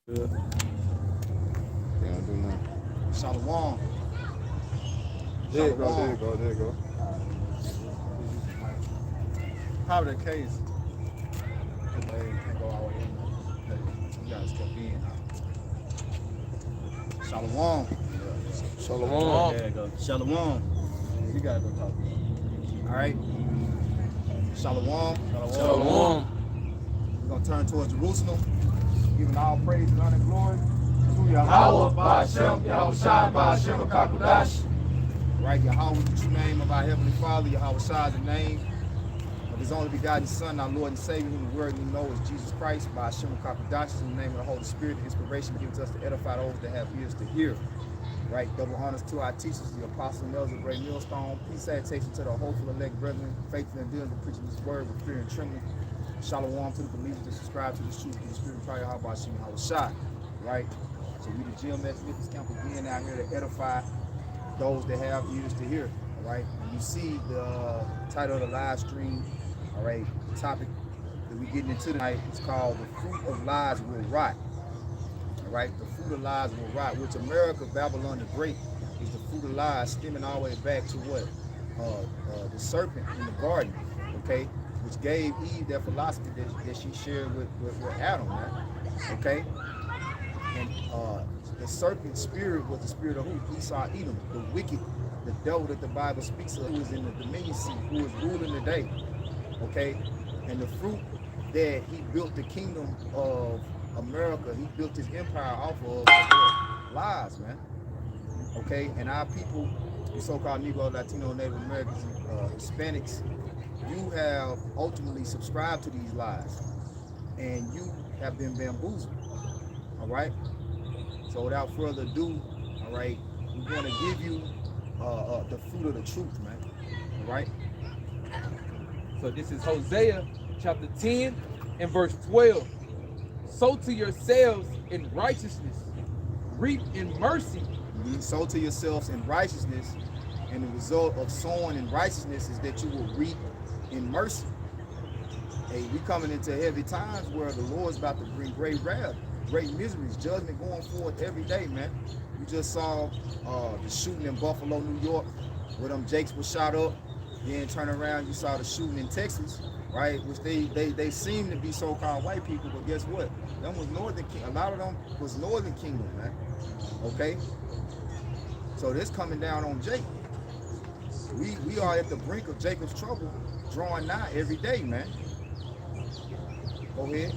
Yeah. Can't do nothing. Shalom. There you go, Shalom. there you go, there you go. Probably the case. The way can't go all the way in. You guys kept being out. Shalom. Shalom. There you go. Shalom. You gotta go talk to him. All right. Shalom. Shalom. We're gonna turn towards Jerusalem, giving all praise and honor and glory to Yahweh. Yahweh, Ba'ashem, Yahweh Shai, Ba'ashem, Kakudash. Right, Yahweh is the true name of our Heavenly Father. Yahweh Shai is the name of His only begotten Son, our Lord and Savior, whom the word we know is Jesus Christ. Ba'ashem Kakudash is in the name of the Holy Spirit. The inspiration gives us to edify those that have ears to hear. Right, double honors to our teachers, the apostles and elders of Great Millstone. Peace, salutation to the hopeful elect brethren, faithful and dealing with preaching this word with fear and trembling. Shalom to the believers that subscribe to this truth through the Spirit of Yahweh Ba'ashem Yahweh Shai. Right, so we the GMS Memphis Camp again out here to edify those that have ears to hear. All right, and you see the title of the live stream. All right, the topic that we're getting into tonight is called "The Fruit of Lies Will Rot." All right, the fruit of lies will rot, which America, Babylon the Great, is the fruit of lies, stemming all the way back to what? The serpent in the garden, okay, which gave Eve that philosophy that she shared with Adam, man, okay? And the serpent spirit was the spirit of who? Esau, Edom, the wicked, the devil that the Bible speaks of, who is in the dominion seat, who is ruling the day, okay? And the fruit that he built the kingdom of America, he built his empire off of lies, man. Okay, and our people, the so-called Negro, Latino, Native Americans, Hispanics, you have ultimately subscribed to these lies, and you have been bamboozled. All right. So without further ado, all right, we're going to give you the fruit of the truth, man. All right. So this is Hosea chapter 10 and verse 12. Sow to yourselves in righteousness, reap in mercy. Sow to yourselves in righteousness, and the result of sowing in righteousness is that you will reap in mercy. Hey, we coming into heavy times where the Lord's about to bring great wrath, great miseries, judgment going forth every day, man. We just saw the shooting in Buffalo, New York, where them Jakes was shot up. Then turn around, you saw the shooting in Texas, right? Which they seem to be so-called white people, but guess what? Them was Northern Kingdom. A lot of them was Northern Kingdom, man. Okay? So this coming down on Jake. We are at the brink of Jacob's trouble, drawing nigh every day, man. Go ahead.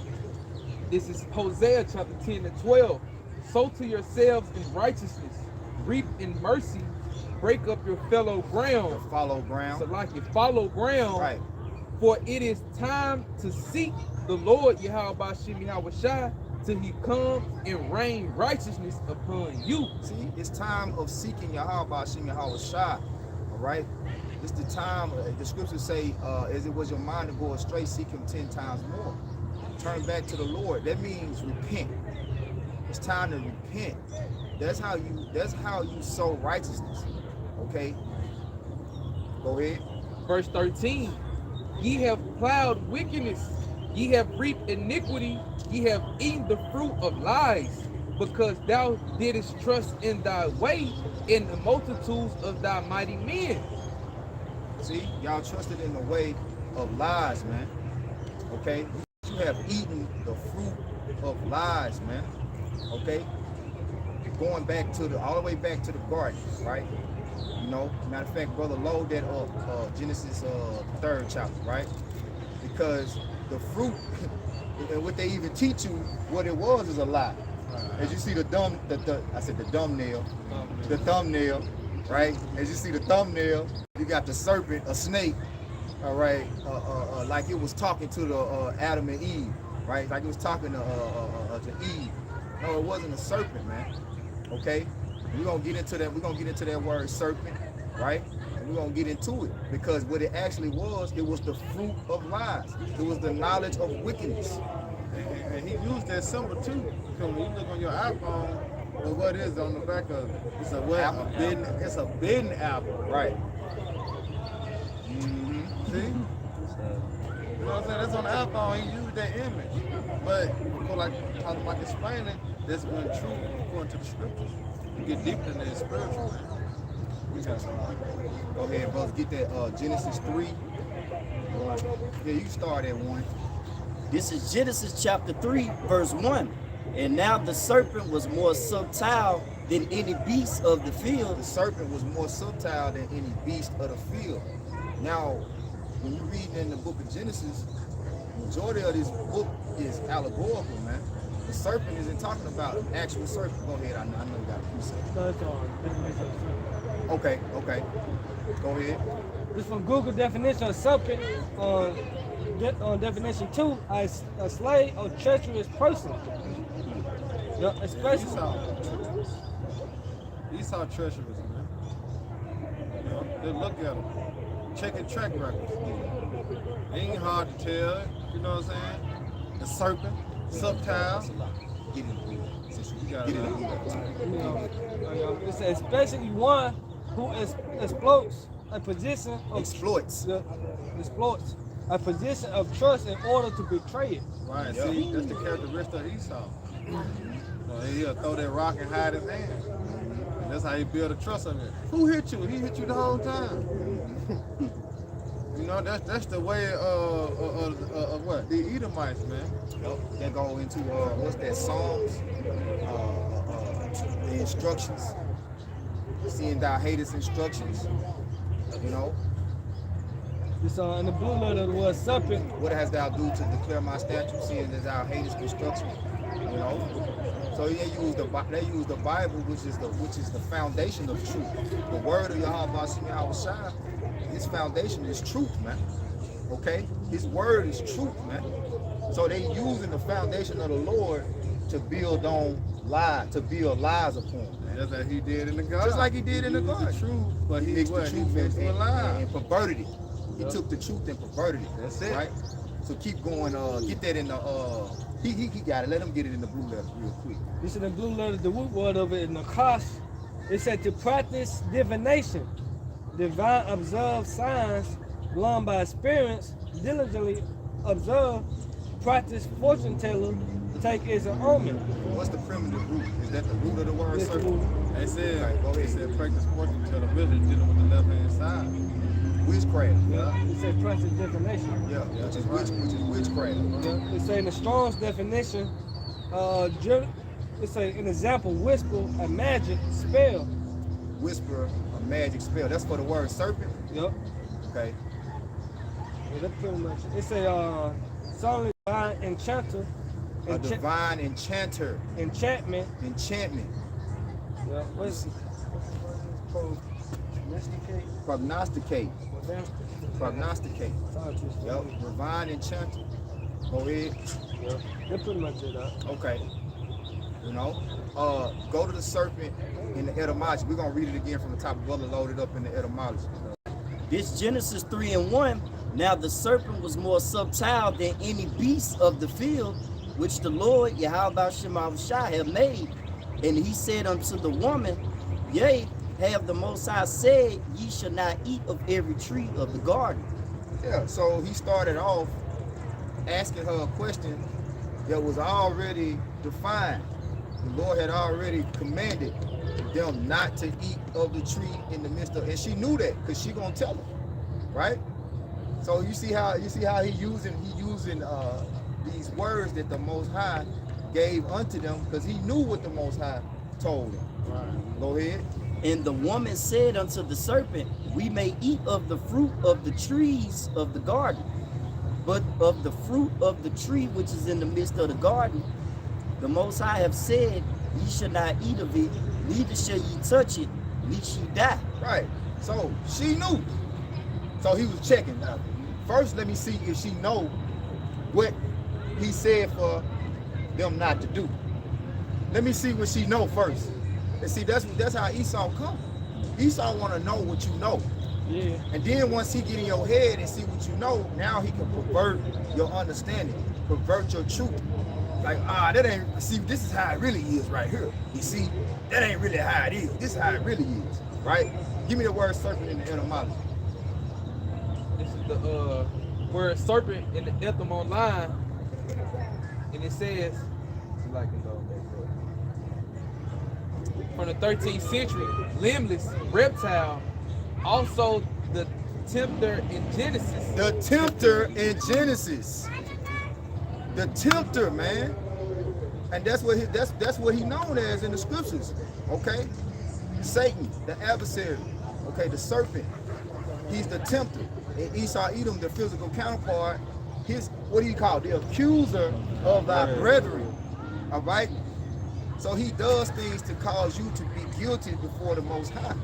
This is Hosea chapter 10 and 12. Sow to yourselves in righteousness, reap in mercy, break up your fellow ground. The follow ground. So like you follow ground, Right. For it is time to seek the Lord Yahweh Ba'ashem Yahweh Shai till he come and rain righteousness upon you. See, it's time of seeking Yahweh Ba'ashem Yahweh Shai. All right. It's the time. The scriptures say, as it was your mind to go astray, seek him 10 times more. Turn back to the Lord. That means repent. It's time to repent. That's how you sow righteousness. Okay. Go ahead. Verse 13. Ye have plowed wickedness, ye have reaped iniquity, ye have eaten the fruit of lies, because thou didst trust in thy way, in the multitudes of thy mighty men. See, y'all trusted in the way of lies, man. Okay? You have eaten the fruit of lies, man. Okay? Going back to all the way back to the garden, right? You know, matter of fact, Brother Lowe, that Genesis 3rd chapter, right? Because the fruit, and what they even teach you, what it was is a lie. As you see the thumbnail, right? As you see the thumbnail, you got the serpent, a snake, all right, like it was talking to the Adam and Eve, right? Like it was talking to Eve. No, it wasn't a serpent, man. Okay? We're gonna get into that. We're gonna get into that word serpent, right? And we're gonna get into it because what it actually was, it was the fruit of lies. It was the knowledge of wickedness. And he used that symbol too. Because when you look on your iPhone, well, what is on the back of it? It's a what? Apple. It's a bitten apple. Right. See? You know what I'm saying? That's on the iPhone. He used that image. But like explaining, that's when truth, according to the scriptures, you get deeper in the spiritual. We got some. Go ahead, brothers. Get that Genesis 3. Yeah, you can start at 1. This is Genesis chapter 3, verse 1. And now the serpent was more subtle than any beast of the field. The serpent was more subtle than any beast of the field. Now, when you read in the book of Genesis, the majority of this book is allegorical, man. The serpent isn't talking about an actual serpent. Go ahead, I know you got a precept. No, it's on. Okay. Go ahead. This from Google definition of serpent on definition 2, a slave or treacherous person. Yeah, especially Esau treacherous, man. You know, just look at him. Check his track records. It ain't hard to tell. You know what I'm saying? The serpent, subtile. Get it. You got Get it. you know, it's especially one who exploits a position of Exploits. exploits a position of trust in order to betray it. Right, Yeah. see, that's the characteristic of Esau. So he'll throw that rock and hide his hand. And that's how he build a trust of it. Who hit you? He hit you the whole time. You know, that's the way of what? The Edomites, man. Yep. They go into what's that? Psalms. The instructions. Seeing thou hatest instructions. You know, It's in the blue letter the word serpent. what hast thou do to declare my statutes, seeing that thou hatest instruction? You know. So they use the Bible, which is the foundation of truth. The word of Yahweh Shai, his foundation is truth, man. Okay? His word is truth, man. So they using the foundation of the Lord to build on lies, to build lies upon, man. That's what he did in the garden. Just like he did in the used garden. the truth, but He he mixed the what? He truth mixed with lies. and perverted it. He took the truth and perverted it. That's it. Right? So keep going, get that in the he got it. Let him get it in the blue letters real quick. This is the blue letter, the root word of it in the Nakash. It said to practice divination, divine observe signs, learn by experience, diligently observe, practice fortune teller, take as an omen. What's the primitive root? Is that the root of the word This serpent? root. They said, Okay, go they ahead. said practice fortune tell the wizard dealing with the left hand side. Witchcraft. Yeah. It said practice divination. Yeah, which is witchcraft. Yeah, it say in the Strong's definition, it's an example, whisper, a magic spell. Whisper, a magic spell. That's for the word serpent. Yep. Okay. Yeah, that's pretty much it. It's a solid divine enchanter, A divine enchanter. enchantment. Enchantment. Yeah, what's domesticate? Prognosticate. Domesticate. Prognosticate. Yep. Divine enchanter. Go ahead. Yeah, that's pretty much it. Okay. You know, go to the serpent in the etymology. We're gonna read it again from the top. Brother loaded up in the etymology. This Genesis 3 and 1. Now the serpent was more subtle than any beast of the field, which the Lord Yahweh Shai have made. And he said unto the woman, Yea, have the Most High said, ye shall not eat of every tree of the garden. Yeah. So he started off asking her a question that was already defined. The Lord had already commanded them not to eat of the tree in the midst of, and she knew that because she gonna tell them, right? So you see how he using these words that the Most High gave unto them because he knew what the Most High told them. Right. Go ahead. And the woman said unto the serpent, we may eat of the fruit of the trees of the garden, but of the fruit of the tree which is in the midst of the garden, the Most High have said, ye shall not eat of it, neither shall ye touch it, lest ye die. Right. So she knew. So he was checking. Now, first, let me see if she know what he said for them not to do. Let me see what she know first. And see, that's how Esau come. Esau want to know what you know. Yeah. And then once he get in your head and see what you know, now he can pervert your understanding, pervert your truth. Like, that ain't, see, this is how it really is right here. You see, that ain't really how it is. This is how it really is, right? Give me the word serpent in the etymology. This is the word serpent in the anthem online, and it says, like it goes back up. From the 13th century, limbless reptile, also the tempter in Genesis. The tempter in Genesis. The tempter, man. And that's what he known as in the scriptures. Okay? Satan, the adversary. Okay, the serpent. He's the tempter. And Esau Edom, the physical counterpart, what do you call it? The accuser of thy brethren. All right? So he does things to cause you to be guilty before the Most High.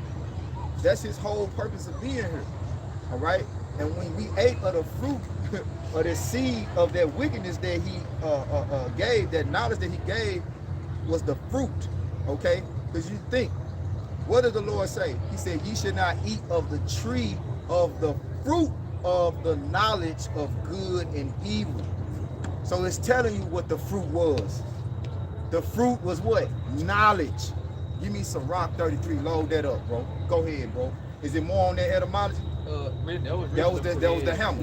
That's his whole purpose of being here. All right? And when we ate of the fruit of the seed of that wickedness that he gave, that knowledge that he gave was the fruit. Okay? Because you think, what did the Lord say? He said, ye should not eat of the tree of the fruit of the knowledge of good and evil. So it's telling you what the fruit was. The fruit was what? Knowledge. Give me some Rock 33. Load that up, bro. Go ahead, bro. Is it more on that etymology? That was the hammer.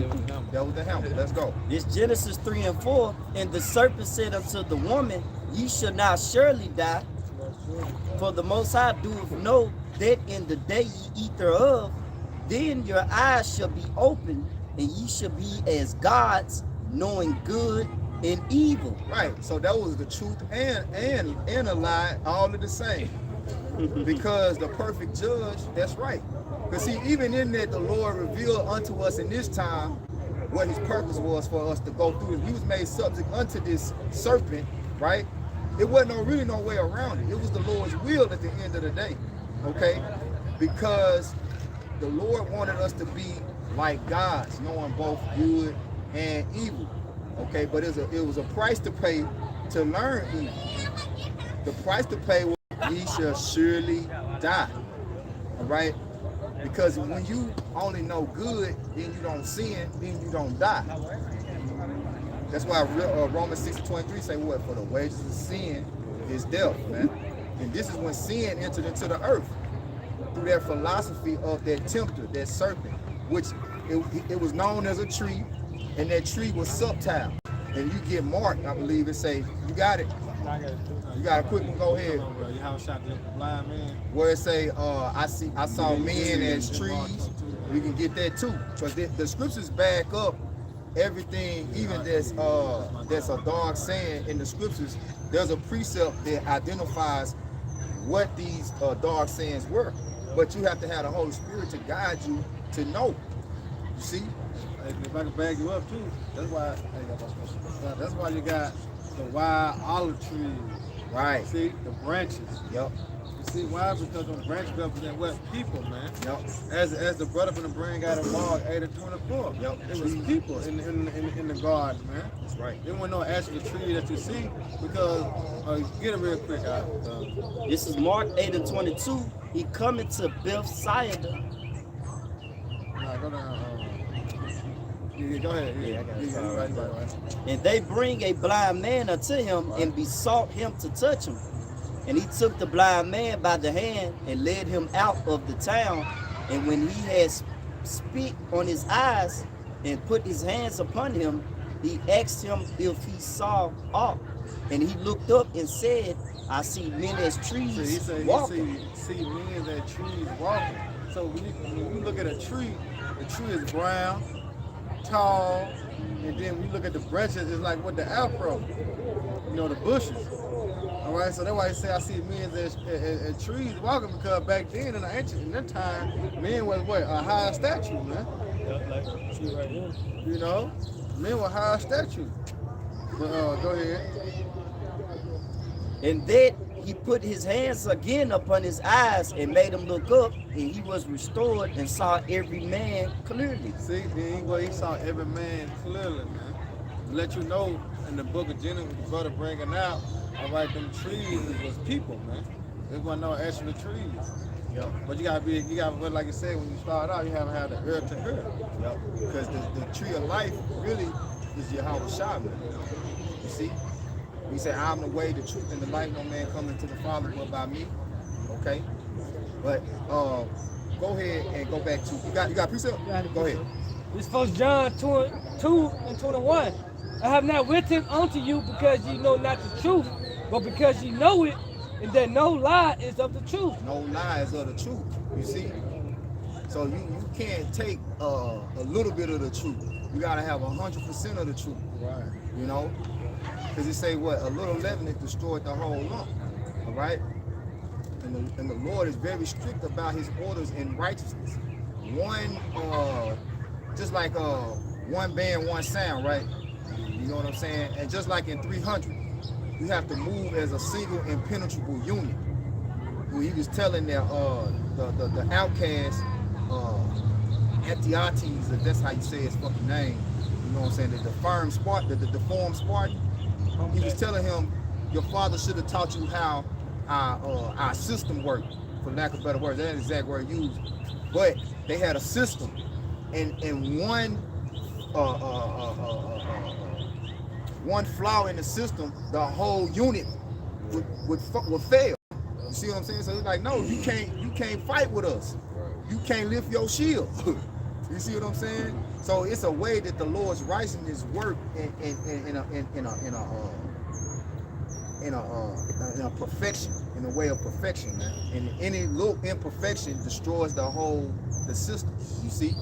That was the hammer. Let's go. This Genesis 3 and 4. And the serpent said unto the woman, ye shall not surely die. For the Most High doeth know that in the day ye eat thereof, then your eyes shall be opened, and ye shall be as gods, knowing good and evil. Right. So that was the truth and a lie, all of the same. Because the perfect judge, that's right. Because see, even in that, the Lord revealed unto us in this time what his purpose was for us to go through. We was made subject unto this serpent, right? It wasn't really no way around it. It was the Lord's will at the end of the day, okay? Because the Lord wanted us to be like gods, knowing both good and evil, okay? But it was a price to pay to learn evil. The price to pay was ye shall surely die, all right? Because when you only know good, then you don't sin, then you don't die. That's why Romans 6:23 say what? For the wages of sin is death, man. And this is when sin entered into the earth through that philosophy of that tempter, that serpent, which it was known as a tree, and that tree was subtile. And you get marked, I believe, and say, you got it. You got a quick one, go ahead. You have a shot at the blind man. Where it say, I saw men as trees. We can get that too. Because the scriptures back up everything, even that's a dark saying in the scriptures. There's a precept that identifies what these dark sayings were. But you have to have the Holy Spirit to guide you to know. You see? If I can bag you up too, that's why you got the wild olive trees. Right. See, the branches. Yep. You see why? Because them branches represent what? People, man. Yep. As the brother from the brain got in Mark 8:24. Yep. It was people in the garden, man. That's right. There wasn't no actual tree that you see because get it real quick out. This is Mark 8:22. He coming to Bethsaida. Nah, go down. Yeah, go ahead. Yeah, I got it. Right. And they bring a blind man unto him and besought him to touch him. And he took the blind man by the hand and led him out of the town. And when he had spit on his eyes and put his hands upon him, he asked him if he saw aught. And he looked up and said, I see men as trees walking. See men as trees walking. So when you look at a tree, the tree is brown, tall, and then we look at the branches, it's like what the afro, the bushes. All right, so that's why I say I see men as trees walking, because back then in that time, men was what? A high statue, man. Like see right here. Men were high statue. But go ahead. And that he put his hands again upon his eyes and made him look up, and he was restored and saw every man clearly. See, then he saw every man clearly, man. To let you know, in the book of Genesis, the brother bringing out, all right, them trees was people, man. There wasn't no actual trees. Yep. But you gotta, like you said, when you start out, you haven't had the earth to earth. Yep. Because the tree of life really is Yahweh Shah, man. You see? He said, I'm the way, the truth, and the life. No man coming to the Father but by me. Okay? But go ahead and go back to, you got precept? Go ahead. It's 1 John 2:21. I have not written unto you because ye know not the truth, but because ye know it, and that no lie is of the truth. No lies of the truth. You see? So you can't take a little bit of the truth. You gotta have 100% of the truth. Right. You know? Because it say what? A little leaven it destroyed the whole lump. All right? And the Lord is very strict about his orders in righteousness. One, just like one band, one sound, right? You know what I'm saying? And just like in 300, you have to move as a single impenetrable unit. When he was telling the outcast, Antiotes, if that's how you say his fucking name, you know what I'm saying? The deformed Spartan, he was telling him, your father should have taught you how our system worked, for lack of better words. That's the exact word used. But they had a system, and one flaw in the system, the whole unit would fail. You see what I'm saying? So it's like, no, you can't fight with us. You can't lift your shield. You see what I'm saying? So it's a way that the Lord's righteousness work in a perfection, in a way of perfection, man. And any little imperfection destroys the system. You see?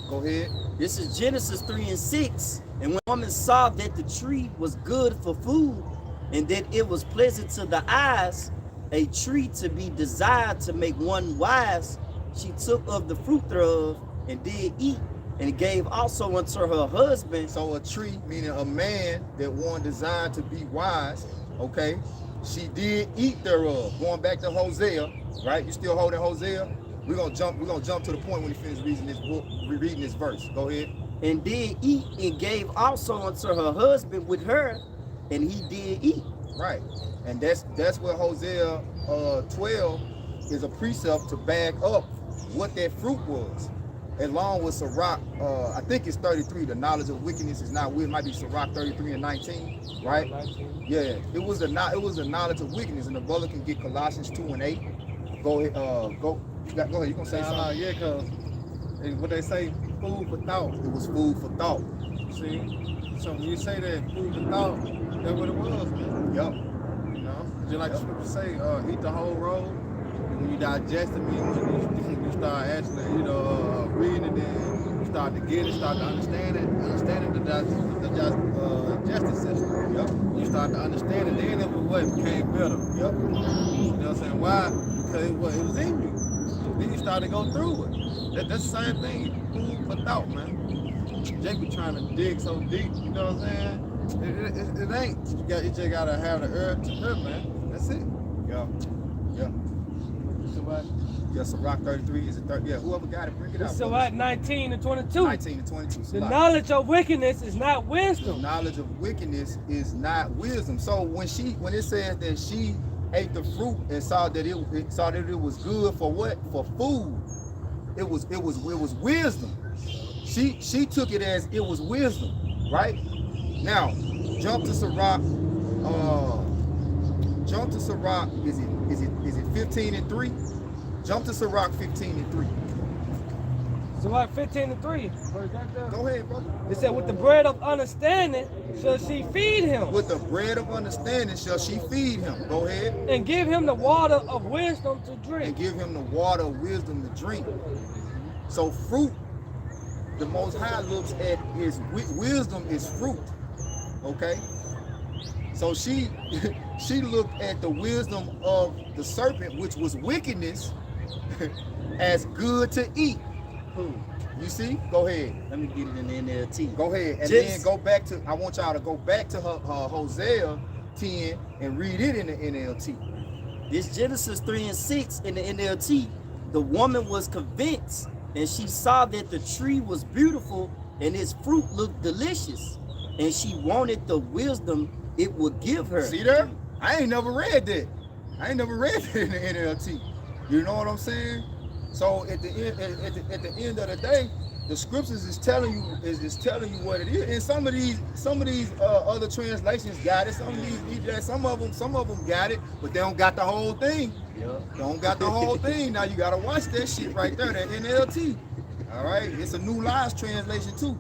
Go ahead. This is Genesis 3:6. And when the woman saw that the tree was good for food, and that it was pleasant to the eyes, a tree to be desired to make one wise, she took of the fruit thereof and did eat, and gave also unto her husband. So a tree, meaning a man that one desired to be wise, okay? She did eat thereof. Going back to Hosea, right? You still holding Hosea? We're gonna jump to the point when he finishes reading this verse. Go ahead. And did eat, and gave also unto her husband with her, and he did eat. Right. And that's what Hosea 12 is a precept to back up what that fruit was. Along with Sirach, I think it's 33, the knowledge of wickedness is not wisdom. It might be Sirach 33 and 19, right? 19. Yeah, it was the knowledge of wickedness, and the brother can get Colossians 2 and 8. Go ahead, go ahead, you gonna say something? Yeah, cause what they say, food for thought. It was food for thought. See? So when you say that food for thought, that's what it was, man. Yep. You know? Just like the scripture say, eat the whole roll. And when you digest it, when you start actually, reading it, and you start to get it, start to understand the digestive system. Yep. You start to understand it, then it became better. Yep. You know what I'm saying? Why? Because it was in you. Then you start to go through it. That's the same thing. Food for thought, man. Jake be trying to dig so deep, you know what I'm saying? It ain't. You just gotta have the urge to live, man. That's it. Yeah. Yeah. Somebody? Yeah, Sirach 33 is a 30. Yeah, whoever got it, bring it out. So at 19 and 22. 19 and 22. The knowledge of wickedness is not The wisdom. knowledge of wickedness is not wisdom. So when it says that she ate the fruit and saw that it was good for what? For food. It was wisdom. She took it as it was wisdom, right? Now, jump to Sirach. Is it 15 and 3? Jump to Sirach 15 and 3. So like 15 and 3. Go ahead, brother. It said, with the bread of understanding shall she feed him, With the bread of understanding shall she feed him. Go ahead. and give him the water of wisdom to And drink. give him the water of wisdom to drink. So fruit, the Most High looks at his wisdom is fruit. Okay? So she looked at the wisdom of the serpent, which was wickedness, as good to eat. You see? Go ahead. Let me get it in the NLT. Go ahead. And then go back to, I want y'all to go back to her Hosea 10 and read it in the NLT. This Genesis 3 and 6 in the NLT. The woman was convinced, and she saw that the tree was beautiful and its fruit looked delicious, and she wanted the wisdom it would give her. See there? I ain't never read that. I ain't never read that in the NLT. You know what I'm saying? So at the end of the day, the scriptures is telling you what it is. And some of these other translations got it. Some of them got it, but they don't got the whole thing. Yeah. Don't got the whole thing. Now you gotta watch that shit right there, that NLT. All right, it's a New Lives translation too.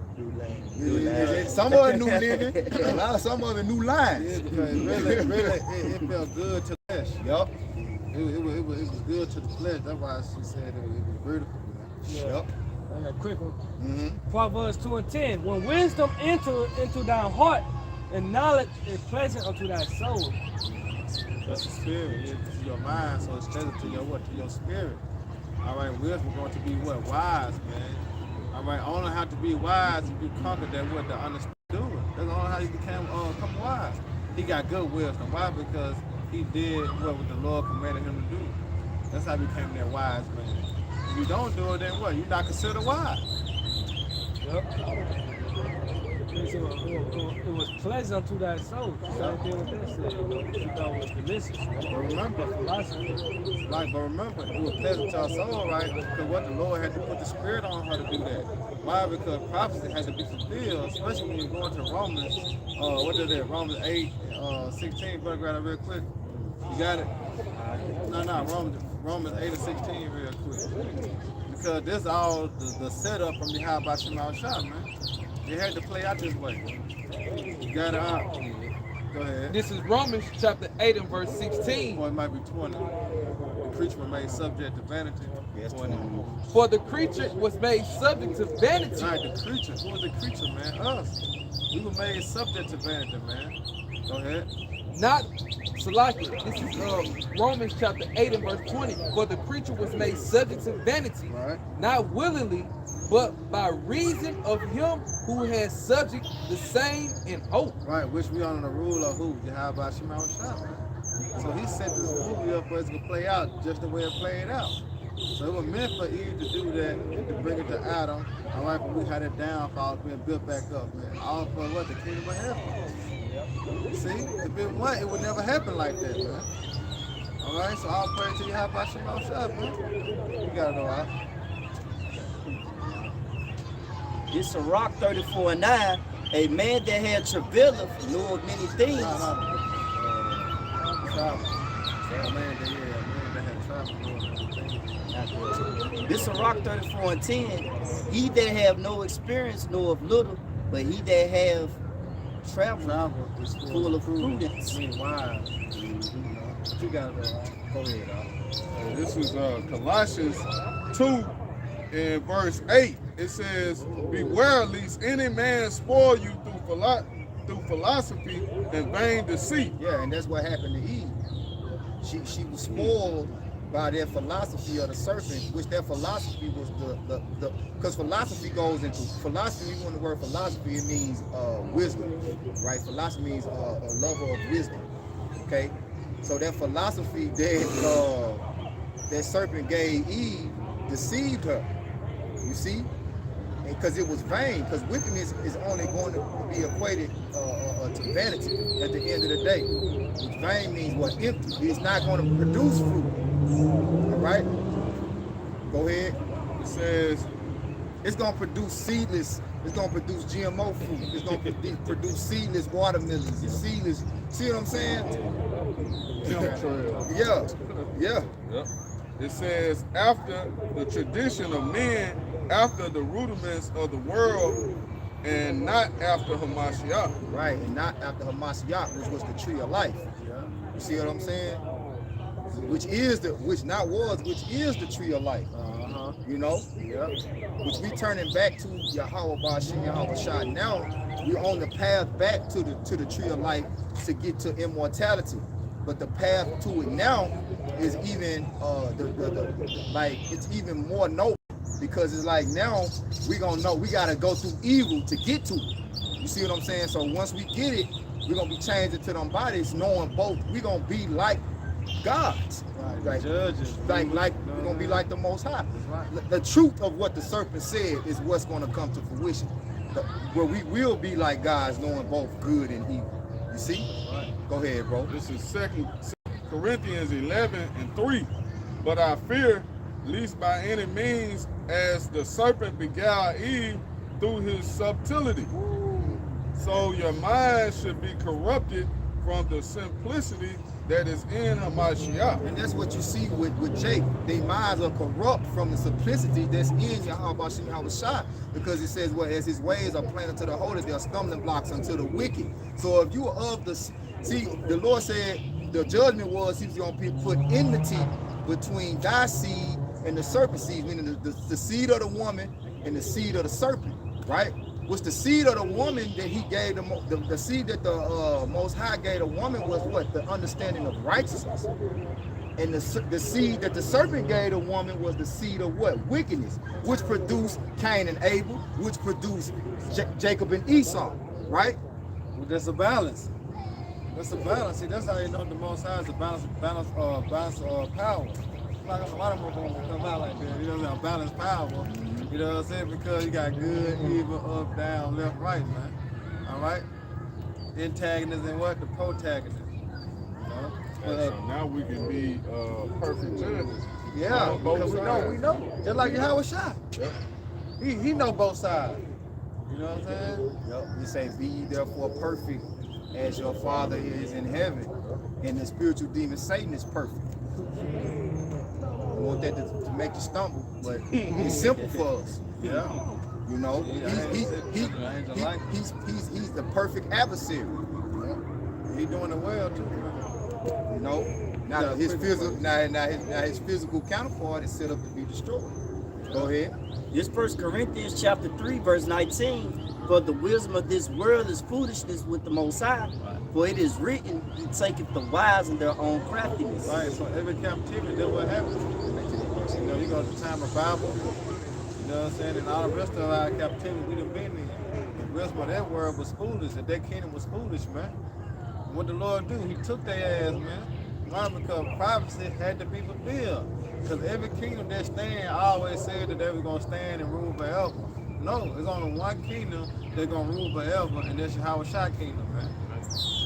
New Lives. Some of it New Living, some of it New Yeah, Lives. because it felt good to the flesh. Yup, It was good to the flesh. That's why she said it was beautiful. Man. yup. I got a quick one. Mm-hmm. Proverbs 2:10. When wisdom enter into thy heart, and knowledge is pleasant unto thy soul. That's the spirit. It's to your mind, so it's pleasant to your what? To your spirit. All right, wisdom going to be what? Wise, man. All right, only have to be wise if you conquer that what the understanding doing. That's only how you become wise. He got good wisdom. Why? Because he did what the Lord commanded him to do. That's how he became that wise man. If you don't do it, then what? You're not considered wise. Yep. It was pleasant to thy soul. Same thing with that said. You thought it was delicious. But remember, Philosophy. but remember, it was pleasant to our soul, right? Because what the Lord had to put the spirit on her to do that. Why? Because prophecy had to be fulfilled, especially when you're going to Romans. What is that? Romans 8, 16. Better grab it real quick. You got it? No. Romans 8 and 16 real quick. Because this all the setup from the How About Shema Shah, man. It had to play out this way. You got it out. Go ahead. This is Romans chapter 8 and verse 16. Or it might be 20. The creature was made subject to vanity. Yes, 20. For the creature was made subject to vanity. Right, the creature. Who was the creature, man? Us. We were made subject to vanity, man. Go ahead. Not Salakia. This is Romans chapter 8 and verse 20. For the creature was made subject to vanity, Right. not willingly, but by reason of him who has subject the same in hope. Right, which we under the rule of who? How about Shema Shah, man? So he set this movie up for it to play out just the way it played out. So it was meant for Eve to do that, to bring it to Adam. All right, but we had it downfall being built back up, man. All for what? The kingdom of heaven. See, if it wasn't, it would never happen like that, man. All right, so I'll pray to you. How about Shema Shah, man? You got it all right. This a Rock 34 and 9. A man that had travaileth knew of many things. Travel. A man that had traveled. This a Rock 34 and 10. He that have no experience know of little, but he that have travel Travel is full of prudence. I mean, wise. You got it all right. Go ahead, Al. This is Colossians 2 in verse 8. It says, beware lest any man spoil you through philosophy and vain deceit. Yeah, and that's what happened to Eve. She was spoiled by their philosophy of the serpent, which their philosophy was the because philosophy goes into philosophy. When the word philosophy, it means wisdom, right? Philosophy means a lover of wisdom. Okay, so that philosophy that serpent gave Eve deceived her. You see, because it was vain. Because wickedness is only going to be equated to vanity at the end of the day. Which vain means what? Empty. It's not going to produce fruit. All right. Go ahead. It says, It's going to produce seedless. It's going to produce GMO fruit. It's going to produce seedless watermelons and seedless. See what I'm saying? chemtrails. Yeah. Yep. It says, after the tradition of men, after the rudiments of the world, and not after Hamashiach. Right. And not after Hamashiach, which was the tree of life. You see what I'm saying? Which is the tree of life. You know? Yep. Which we turning back to Yahweh Bashim Yahweh Shah. Now we're on the path back to the tree of life to get to immortality. But the path to it now is even it's even more noble, because it's like now we gonna know we gotta go through evil to get to it. You see what I'm saying? So once we get it, we're gonna be changed into them bodies, knowing both we're gonna be like gods. Right. Judges. Like we're gonna be like the Most High. Right. The truth of what the serpent said is what's gonna come to fruition. Where we will be like gods, knowing both good and evil. You see? Right. Go ahead, bro. This is 2 Corinthians 11 and 3. But I fear, lest by any means, as the serpent beguiled Eve through his subtlety, so your mind should be corrupted from the simplicity that is in Hamashiach. And that's what you see with Jake. Their minds are corrupt from the simplicity that's in Yahweh Shem Yahushua, because it says, well, as his ways are planted to the holy, they are stumbling blocks unto the wicked. So if you are of the, see, the Lord said the judgment was he was going to put enmity between thy seed and the serpent seed, meaning the seed of the woman and the seed of the serpent, right? Which the seed of the woman that he gave the seed that the Most High gave the woman was what? The understanding of righteousness. And the seed that the serpent gave the woman was the seed of what? Wickedness, which produced Cain and Abel, which produced Jacob and Esau, right? Well, there's a balance. That's a balance. See, that's how you know the Most High is a balance power. Like a lot of them gonna come out like that. You know what I'm saying? Balance power. You know what I'm saying? Because you got good, evil, up, down, left, right, man. All right. Antagonist and what? The protagonist. You know? So now we can be perfect judges. Yeah, on both because sides. we know. Just like Yahweh Shah. Yep. He know both sides. You know what I'm saying? Yep. He say, be ye therefore perfect as your Father is in heaven. And the spiritual demon Satan is perfect. I want that to make you stumble, but it's simple for us. Yeah. You know, he's the perfect adversary. He doing it well too. Man. You know, now his physical counterpart is set up to be destroyed. Go ahead. This 1 Corinthians chapter 3, verse 19. For the wisdom of this world is foolishness with the Most High. For it is written, He taketh the wise in their own craftiness. Right, so every captivity, that's what happens. You know, you go to the time of Bible, you know what I'm saying, and all the rest of our captivity we done been in. The rest of that world was foolish, and that kingdom was foolish, man. And what the Lord do, he took their ass, man. Why? Because prophecy had to be fulfilled. Because every kingdom that stand always said that they were going to stand and rule forever. No, there's only one kingdom that's going to rule forever, and that's Yahweh Shah kingdom, man.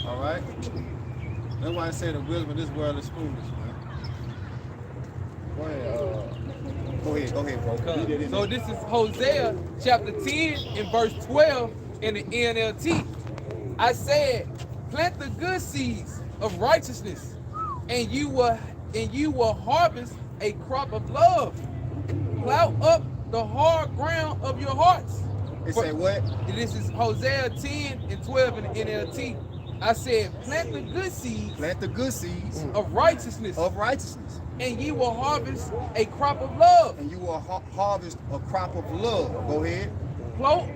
All right? That's why I say the wisdom of this world is foolish, man. Go ahead, bro. So this is Hosea chapter 10 and verse 12 in the NLT. I said, plant the good seeds of righteousness, and you will harvest a crop of love. Plow up the hard ground of your hearts. It say what? This is Hosea 10 and 12 in the NLT. I said, plant the good seeds Plant the good seeds of righteousness, of righteousness, and ye will harvest a crop of love. and you will harvest a crop of love. Go ahead. Plow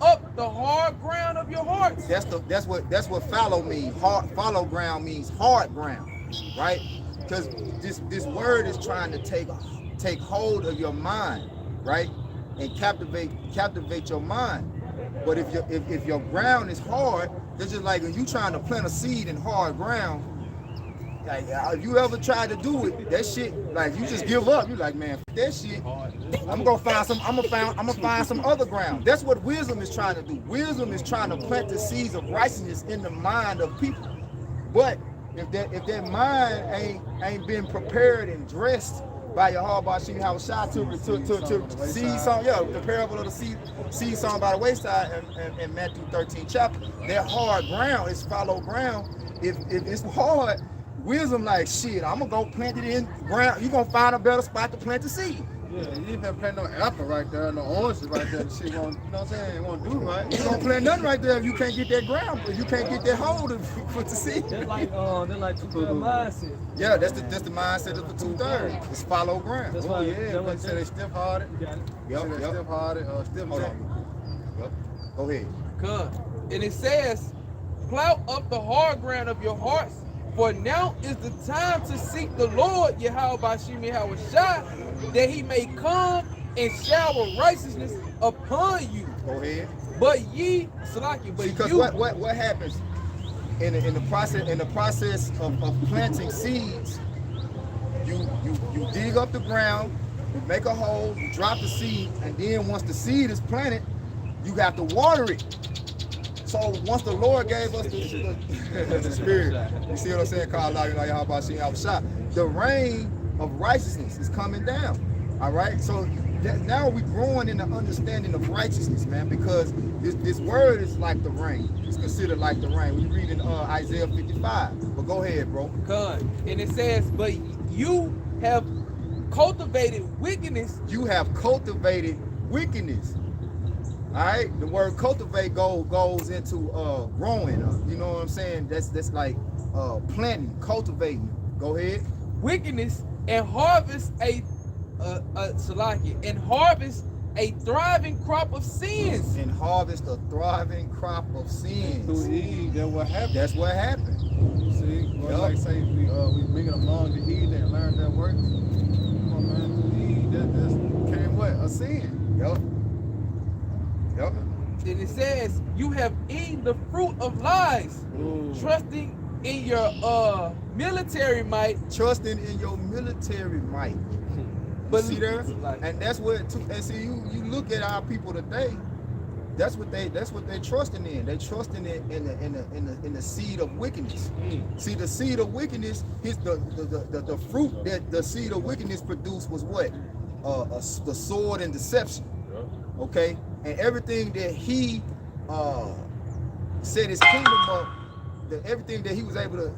up the hard ground of your hearts. That's what fallow means. Fallow ground means hard ground, right? Because this word is trying to take hold of your mind, right, and captivate your mind. But if your ground is hard, it's just like when you trying to plant a seed in hard ground. Like, if you ever tried to do it, that shit, like, you just give up. You like, man, f that shit. I'm gonna find some other ground. That's what wisdom is trying to do. Wisdom is trying to plant the seeds of righteousness in the mind of people. But if that mind ain't been prepared and dressed by Yahweh Shem Yahushua to seed song, the parable of the seed song by the wayside in Matthew 13 chapter. That hard ground is fallow ground. If it's hard, wisdom like, shit, I'm gonna go plant it in ground. You're gonna find a better spot to plant the seed. Yeah, you ain't plant no apple right there, no oranges right there. The shit won't, you know what I'm saying? It won't do right. You don't plant nothing right there if you can't get that ground, if you can't get that hold to put the seed. They're like 2/3 mindset. Yeah, that's the mindset of the 2/3. It's follow ground. That's Oh why. yeah, that's but why they say they stiff hearted. Got it. Yep. Stiff hearted, stiff Hold neck. on. Yep. Go ahead. Come. And it says, plow up the hard ground of your hearts, for now is the time to seek the Lord, Yahweh Shem Yahushua, that he may come and shower righteousness upon you. Go ahead. But ye, Salaki, but Because you, what happens in the process of planting seeds, you dig up the ground, you make a hole, you drop the seed, and then once the seed is planted, you have to water it. So once the Lord gave us the spirit, you see what I'm saying? The rain of righteousness is coming down. All right. So now we growing in the understanding of righteousness, man, because this word is like the rain. It's considered like the rain. We read in Isaiah 55. But go ahead, bro. Con. And it says, but you have cultivated wickedness. You have cultivated wickedness. All right, the word cultivate goes into growing. You know what I'm saying? That's like planting, cultivating. Go ahead. Wickedness, and harvest a thriving crop of sins. And harvest a thriving crop of sins. Through Eve, that's what happened. That's what happened. See, well, like say we bringing among the heathen and learn their works. Come on, man, through Eve, that came what? A sin. Yep. And it says, you have eaten the fruit of lies, Ooh. trusting in your military might. Trusting in your military might. But See there? And that's what. And see, you look at our people today. That's what they trusting in. They trusting in the seed of wickedness. See, the seed of wickedness, the fruit that the seed of wickedness produced was what? The sword and deception. Okay, and everything that he set his kingdom up, everything that he was able to,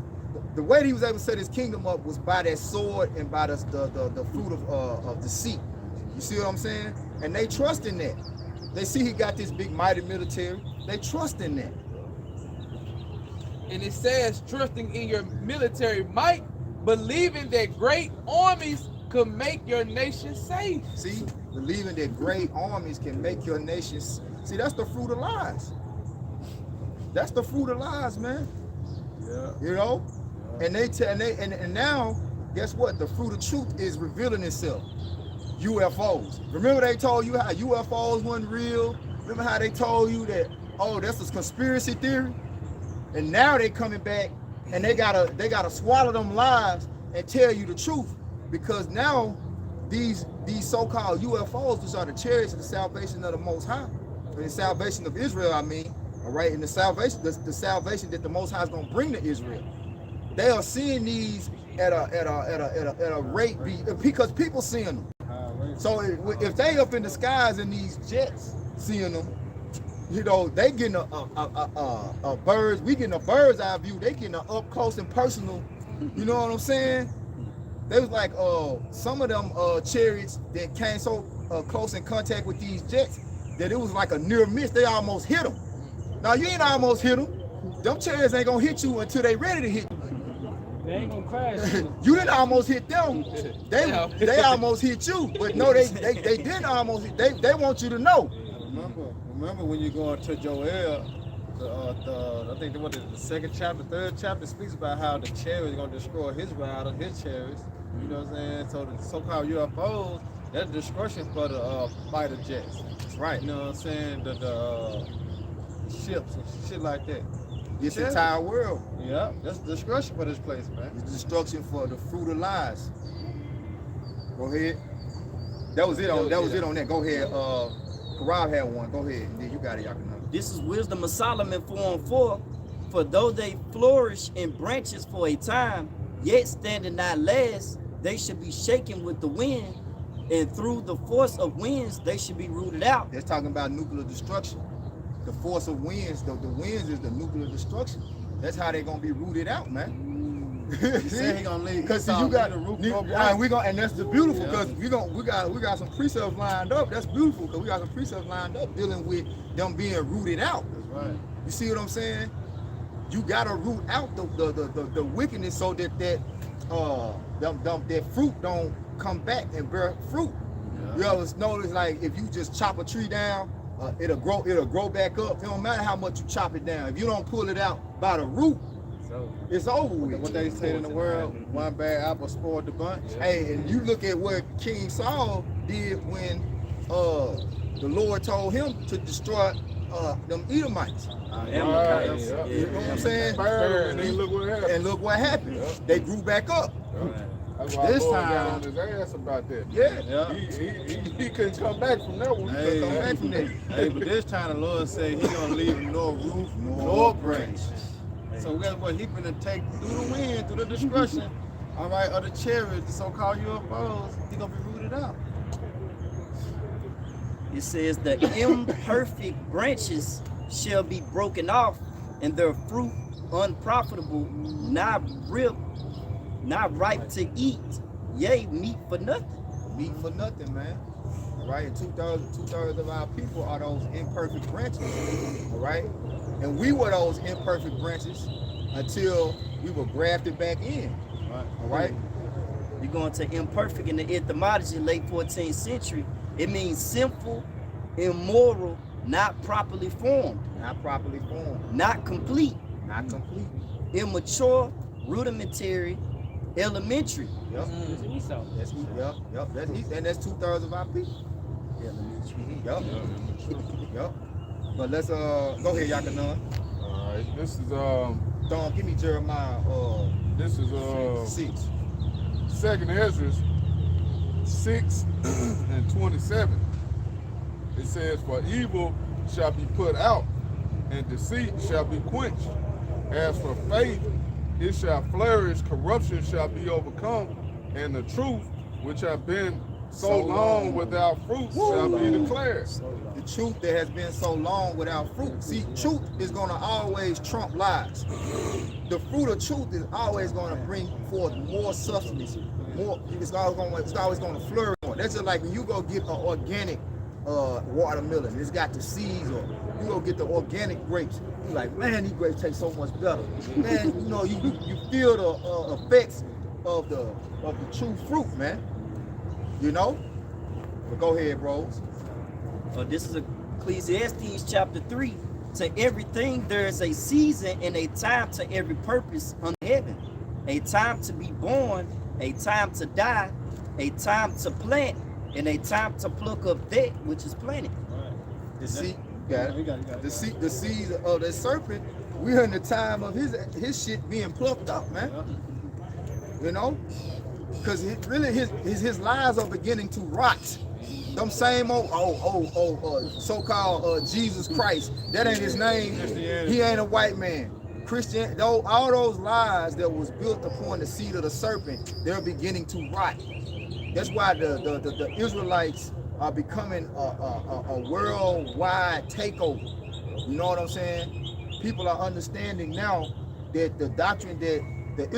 the way that he was able to set his kingdom up was by that sword and by the fruit of deceit. You see what I'm saying? And they trust in that. They see he got this big mighty military. They trust in that. And it says, trusting in your military might, believing that great armies could make your nation safe. See, believing that great armies can make your nation. See, that's the fruit of lies. That's the fruit of lies, man. Yeah. You know, and now, guess what? The fruit of truth is revealing itself. UFOs. Remember they told you how UFOs weren't real? Remember how they told you that, oh, that's a conspiracy theory? And now they coming back and they gotta swallow them lies and tell you the truth. Because now these so-called UFOs, which are the chariots of the salvation of the Most High, and the salvation of Israel, I mean, all right, and the salvation that the Most High is gonna bring to Israel. They are seeing these at a rate because people seeing them. So if they up in the skies in these jets seeing them, you know, they getting a birds. We getting a bird's eye view. They getting a up close and personal. You know what I'm saying? They was like some of them chariots that came so close in contact with these jets that it was like a near miss. They almost hit them. Now you ain't almost hit them. Them chariots ain't gonna hit you until they ready to hit you. They ain't gonna crash. You didn't almost hit them. They almost hit you. But no, they didn't almost hit. They want you to know. Remember when you go into Joel, I think the second chapter, third chapter speaks about how the chariot is gonna destroy his rider, his chariots. You know what I'm saying? So the so-called UFOs, that's destruction for the fighter jets. That's right. You know what I'm saying? The ships and shit like that. This entire world. Yeah, that's destruction for this place, man. It's destruction for the fruit of lies. Go ahead. That was it on that. Go ahead. Karab had one. Go ahead. And then you got it, y'all can know. This is Wisdom of Solomon 4:4. For though they flourish in branches for a time, yet standing not last, they should be shaken with the wind, and through the force of winds they should be rooted out. That's talking about nuclear destruction. The force of winds, the winds is the nuclear destruction. That's how they're gonna be rooted out, man. He said he gonna leave. Because you got the roof and that's the beautiful, because we got some precepts lined up. That's beautiful, because we got some precepts lined up dealing with them being rooted out. That's right. You see what I'm saying? You gotta root out the wickedness so that that fruit don't come back and bear fruit. Yeah. You ever notice, like, if you just chop a tree down, it'll grow back up. It don't matter how much you chop it down. If you don't pull it out by the root, it's over with. What they say in the world, one bad apple spoiled the bunch. Hey, and you look at what King Saul did when the Lord told him to destroy them Edomites. Amalekites. You know what I'm saying? And look what happened. Yeah. They grew back up. That's why This Lord time- got on his ass about that. Yeah. He couldn't come back from that one. Hey, come back from that. hey, but this time the Lord said He gonna leave nor roof nor branch. So guess what? He finna take through the wind, through the destruction, all right, of the chariots, the so-called UFOs. He gonna be rooted out. It says the imperfect branches shall be broken off, and their fruit unprofitable, not ripe to eat, yea, meat for nothing. Meat for nothing, man. All right, and two-thirds of our people are those imperfect branches. All right, and we were those imperfect branches until we were grafted back in. All right. You're going to imperfect in the etymology, late 14th century. It means sinful, immoral, not properly formed, Not properly formed. not complete, Not complete. immature, rudimentary, elementary. Yep. It's Esau. That's yep. That's and that's two-thirds of our people. Yep. Yep. But let's go ahead, Yakanan. All right, this is Don, give me Jeremiah 6. Second Ezra 6 and 27. It says, "For evil shall be put out, and deceit shall be quenched. As for faith, it shall flourish. Corruption shall be overcome, and the truth, which have been so long without fruit, shall be declared." The truth that has been so long without fruit. See, truth is gonna always trump lies. The fruit of truth is always gonna bring forth more substance. More. It's always gonna flourish. That's just like when you go get an organic watermelon. It's got the seeds, or you go get the organic grapes. You're like, man, these grapes taste so much better. Man, you know, you feel the effects of the true fruit, man. You know. But go ahead, bros. This is Ecclesiastes chapter 3. To everything there is a season and a time to every purpose under heaven. A time to be born, a time to die, a time to plant, and a time to pluck up that which is planted. The seed, the seed of the serpent. We're in the time of his shit being plucked up, man. You know, because his lies are beginning to rot. Them same old so-called Jesus Christ. That ain't his name. He ain't a white man. Christian, though, all those lies that was built upon the seed of the serpent, they're beginning to rot. That's why the Israelites are becoming a worldwide takeover. You know what I'm saying? People are understanding now that the doctrine that the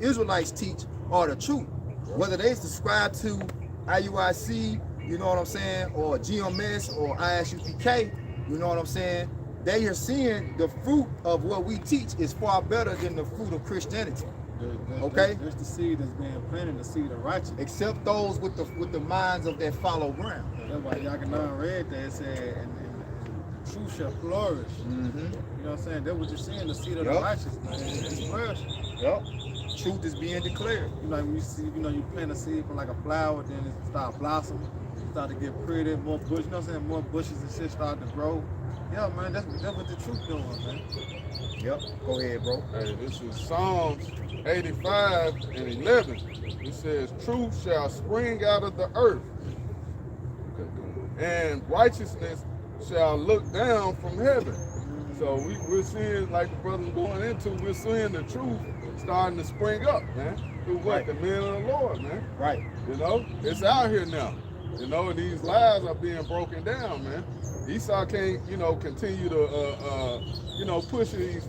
Israelites teach are the truth. Whether they subscribe to IUIC, you know what I'm saying, or GMS or ISUPK, you know what I'm saying? They are seeing the fruit of what we teach is far better than the fruit of Christianity. Okay? There's the seed that's being planted, the seed of righteousness. Except those with the minds of that follow ground. That's why Yakanan read that. It said, and truth shall flourish. Mm-hmm. You know what I'm saying? That's what you're seeing, the seed of the righteous, man. It's flourishing. Yep. Truth is being declared. You know, when you see, you plant a seed from like a flower, then it start blossoming, start to get pretty, more bush. You know what I'm saying? More bushes and shit start to grow. Yeah, man, that's what the truth doing, man. Yep. Go ahead, bro. Hey, this is Psalms 85 and 11. It says, "Truth shall spring out of the earth, and righteousness shall look down from heaven." So we're seeing, like the brother's going into, we're seeing the truth starting to spring up, man. Through what? The men of the Lord, man. Right. You know, it's out here now. You know, and these lies are being broken down, man. Esau can't, continue to, push these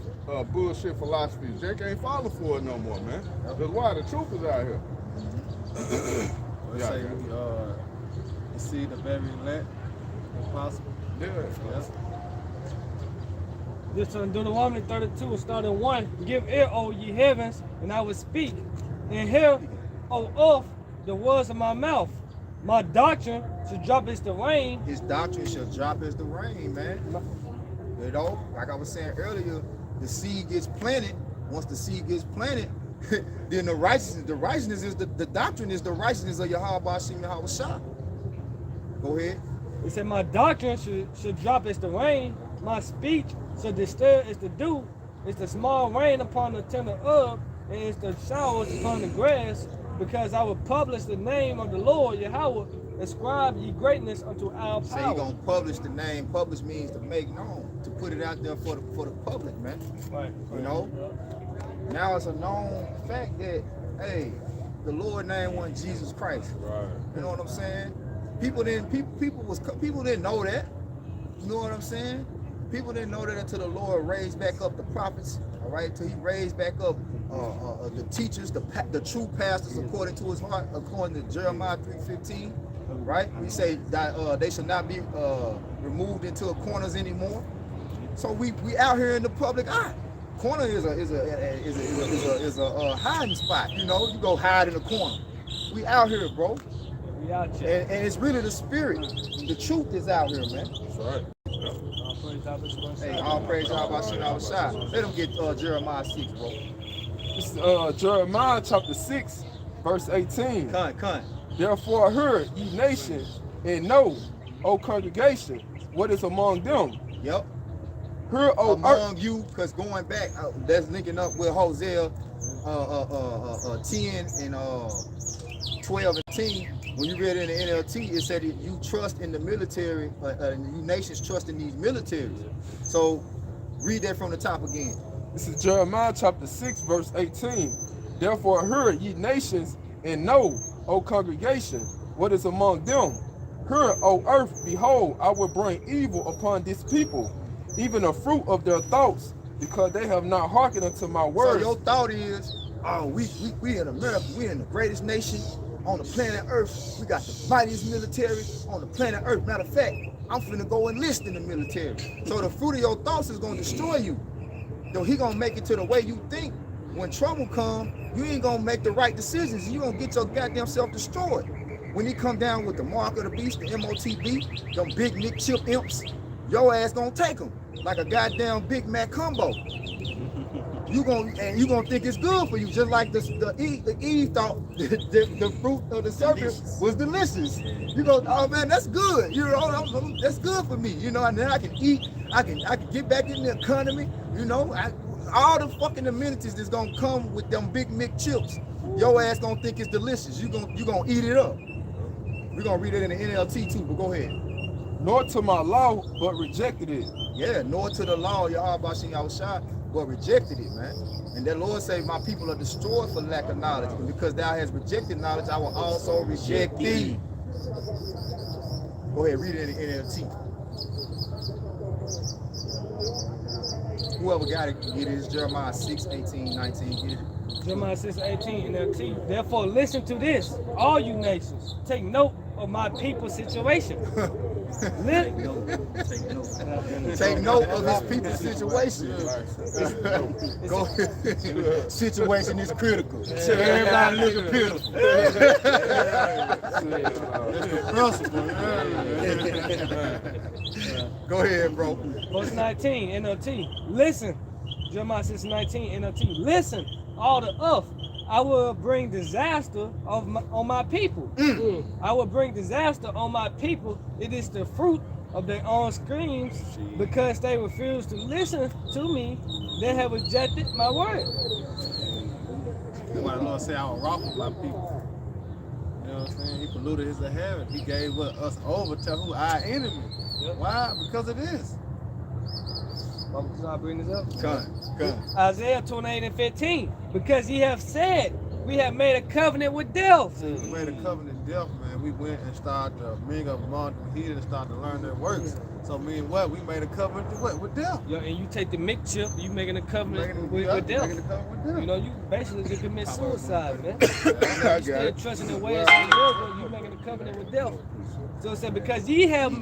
bullshit philosophies. They can't follow for it no more, man. That's why the truth is out here. Let's say the seed of every elect, if possible. Yeah. Yes. This in Deuteronomy 32, starting 1. Give ear, O ye heavens, and I will speak. And hear, O earth, the words of my mouth. My doctrine should drop as the rain. His doctrine shall drop as the rain, man. You know, like I was saying earlier, the seed gets planted. Once the seed gets planted, then the righteousness is the doctrine is the righteousness of Yahweh Bashim Yahweh Shah. Go ahead. He said, my doctrine should drop as the rain. My speech should disturb as the dew. It's the small rain upon the tender herb, and it's the showers upon the grass. Because I will publish the name of the Lord Yahweh, ascribe ye greatness unto our power. So you're gonna publish the name. Publish means to make known, to put it out there for the public, man. Right. You know? Now it's a known fact that, hey, the Lord name wasn't Jesus Christ. Right. You know what I'm saying? People didn't know that. You know what I'm saying? People didn't know that until the Lord raised back up the prophets, all right? Till he raised back up the teachers, the true pastors according to his heart, according to Jeremiah 3:15, right? We say that they should not be removed into corners anymore. So we out here in the public eye. Corner is a hiding spot. You know, you go hide in the corner. We out here, bro. We out here. And it's really the spirit. The truth is out here, man. That's right. Hey, all praise Yahweh Shai. Let them get Jeremiah 6, bro. This is Jeremiah chapter 6, verse 18. Con. Therefore hear, ye nations, and know, O congregation, what is among them. Yep. Hear, O among you, because going back, that's linking up with Hosea 10 and 12 and 10. When you read it in the NLT, it said that you trust in the military, you nations trust in these militaries. So read that from the top again. This is Jeremiah chapter 6, verse 18. Therefore hear, ye nations, and know, O congregation, what is among them. Hear, O earth, behold, I will bring evil upon this people, even the fruit of their thoughts, because they have not hearkened unto my words. So your thought is, oh, we in America, we in the greatest nation on the planet Earth. We got the mightiest military on the planet Earth. Matter of fact, I'm finna go enlist in the military. So the fruit of your thoughts is gonna destroy you. Though he gonna make it to the way you think. When trouble come, you ain't gonna make the right decisions. You gonna get your goddamn self destroyed. When he come down with the mark of the beast, the MOTB, them big Nick Chip imps, your ass gonna take them like a goddamn Big Mac combo. You gonna think it's good for you, just like the Eve thought the fruit of the serpent was delicious. You go, oh man, that's good. You know, that's good for me. You know, and then I can eat. I can get back in the economy. You know, all the fucking amenities that's gonna come with them Big Mick chips. Your ass gonna think it's delicious. You gonna eat it up. We're gonna read it in the NLT too. But go ahead. Nor to my law, but rejected it. Yeah, nor to the law, Yahweh Shai, but rejected it, man. And the Lord said, my people are destroyed for lack of knowledge. And because thou hast rejected knowledge, I will also reject thee. Go ahead, read it in the NLT. Whoever got it, get it. It's Jeremiah 6, 18, 19. Get it. Jeremiah 6, 18, NLT. Therefore listen to this, all you nations. Take note of my people's situation. Take note of his people's situation. Go. Situation is critical. Everybody looking pitiful. That's the principle. Go ahead, bro. Verse 19, NLT. Listen. Jeremiah 6, 19, NLT. Listen, all the earth. I will bring disaster on my people. I will bring disaster on my people. It is the fruit of their own screams, because they refuse to listen to me. They have rejected my word. That's why the Lord said, I will rock with my people. You know what I'm saying? He polluted his heaven. He gave us over to who? Our enemy. Why? Because of this. Can I bring this up? Come. Isaiah 28 and 15. Because ye have said, we have made a covenant with death. We made a covenant with death, man. We went and started to mingle among them heathen and started to learn their works. So mean what? We made a covenant with what? With death. Yeah, and you take the mick chip, you making a covenant with death. Making a covenant with death. You know, you basically just commit suicide, man. You still trusting the ways of the Lord, you making a covenant with death. So it said, because ye have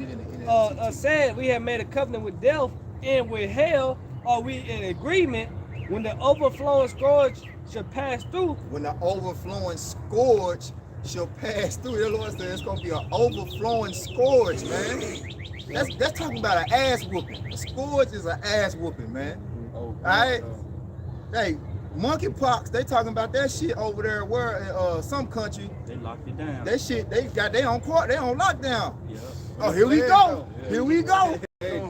said, we have made a covenant with death, and with hell are we in agreement, when the overflowing scourge shall pass through. When the overflowing scourge shall pass through, the Lord said it's gonna be an overflowing scourge, man. That's talking about an ass whooping. A scourge is an ass whooping, man. All right. Hey, monkeypox, they talking about that shit over there where some country. They locked it down. That shit, they got they on lockdown. Yeah. Oh, here we go. Yeah. Here we go.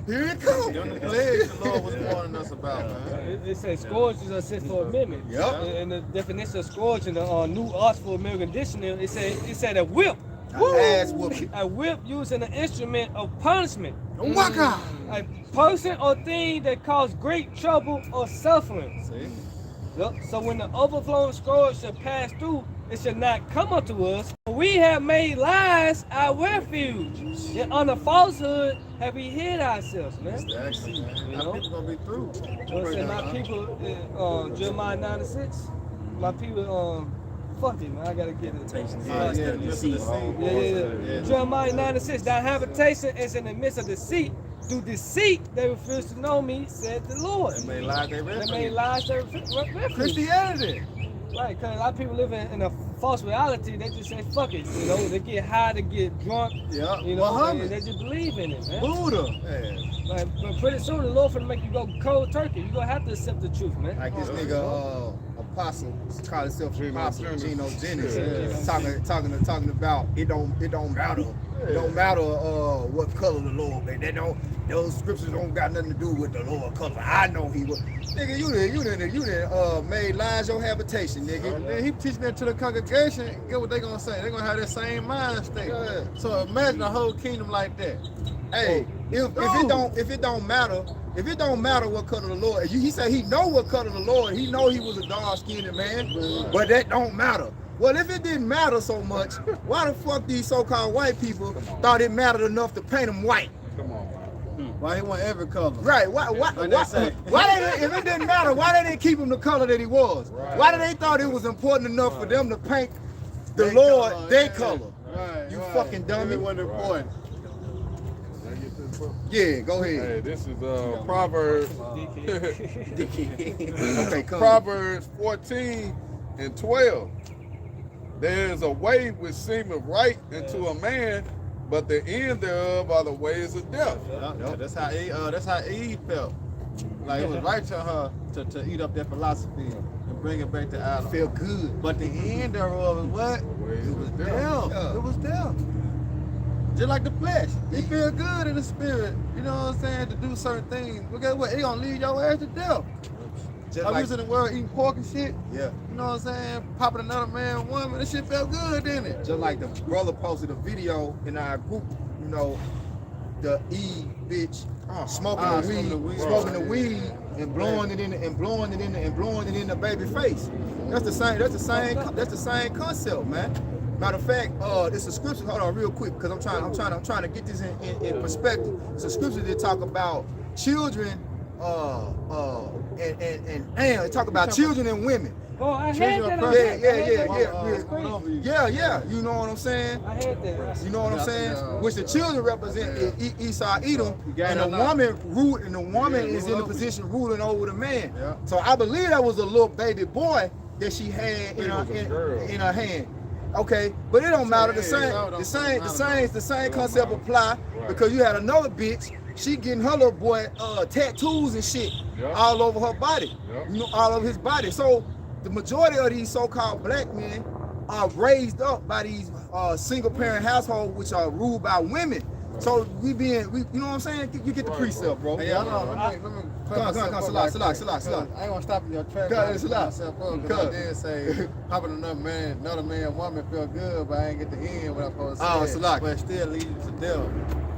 Here it comes. Them the plagues the Lord was warning us about, man. It says scourge is a sinful amendment. Yep. And the definition of scourge in the New Oxford American Dictionary, it said a whip. Ass whooping. A whip used an instrument of punishment. Waka. A person or thing that caused great trouble or suffering. See? Yep. So when the overflowing scourge shall pass through, it shall not come unto us. We have made lies our refuge, and under falsehood have we hid ourselves, man. Exactly, man. You How know? people gonna be through? So it said, my people, Jeremiah 9:6, my people, fuck it, man, I gotta get it. Yeah, the midst of the sea. Yeah. Jeremiah 9:6, thy habitation is in the midst of deceit. Through deceit, they refuse to know me, said the Lord. They made lies they They made refuge. lies their refuge. Christianity. Right, because a lot of people live in a false reality. They just say, fuck it. You know, they get high, they get drunk. Yeah. You know, and Muhammad. they just believe in it, man. Buddha. Man. But pretty soon, the Lord finna make you go cold turkey. You're going to have to accept the truth, man. Like this nigga, Apostle, call himself Apostle Geno Jennings, talking about it don't matter. It don't matter what color the Lord, man. Those scriptures don't got nothing to do with the Lord color. I know he was. Nigga, you done made lies your habitation, nigga. And then he teaching that to the congregation. Get what they gonna say? They gonna have that same mind state. Yeah. So imagine a whole kingdom like that. Hey, if it don't matter what color the Lord, he said he know what color the Lord. He know he was a dark-skinned man, but that don't matter. Well, if it didn't matter so much, why the fuck these so-called white people thought it mattered enough to paint them white? Come on, man. Why he want every color? Right? Why they say. if it didn't matter, why they didn't keep him the color that he was? Right. Why did they thought it was important enough for them to paint the They Lord color, their yeah. color? Right. You right. fucking dummy. It wasn't important. Did I get this book? Yeah, go Hey, ahead. this is Proverbs. Okay, come. Proverbs 14:12. There's a way which seemeth right unto a man, but the end thereof are the ways of death. Yeah, that's how Eve felt. Like it was right to her to eat up that philosophy and bring it back to Adam. Feel good. But the end thereof is what? ways It was of death. Yeah. It was death. Just like the flesh. It feel good in the spirit, you know what I'm saying, to do certain things. But guess what? It gonna lead your ass to death. Just I'm like, used in the world eating pork and shit. yeah. You know what I'm saying? Popping another man and woman. That shit felt good, didn't it? Just like the brother posted a video in our group, you know, the E bitch smoking the weed and blowing it in the baby face. That's the same concept, man. Matter of fact, it's a scripture. Hold on, real quick, because I'm trying to get this in perspective. It's a scripture that talk about children, and talk about children and women. Oh, I Children had are that. perfect. Yeah. You know what I'm saying? I had that. You know what I'm saying? Which the children represent Esau, Edom, got and it the now. woman is in the position ruling over the man. So I believe that was a little baby boy that she had in her hand. Okay, but it don't matter. The same concept apply because you had another bitch. She getting her little boy tattoos and shit all over her body. You know, all over his body. So the majority of these so-called black men are raised up by these single-parent households which are ruled by women. So you know what I'm saying? You get the precept, bro. Hey, hold on. Let me Come on, Salak. I ain't gonna stop in your track. Go ahead, I Salak. myself up because I did say popping another man, woman feel good, but I ain't get the end what I'm supposed to say. Oh, Salak. But it still leads to death.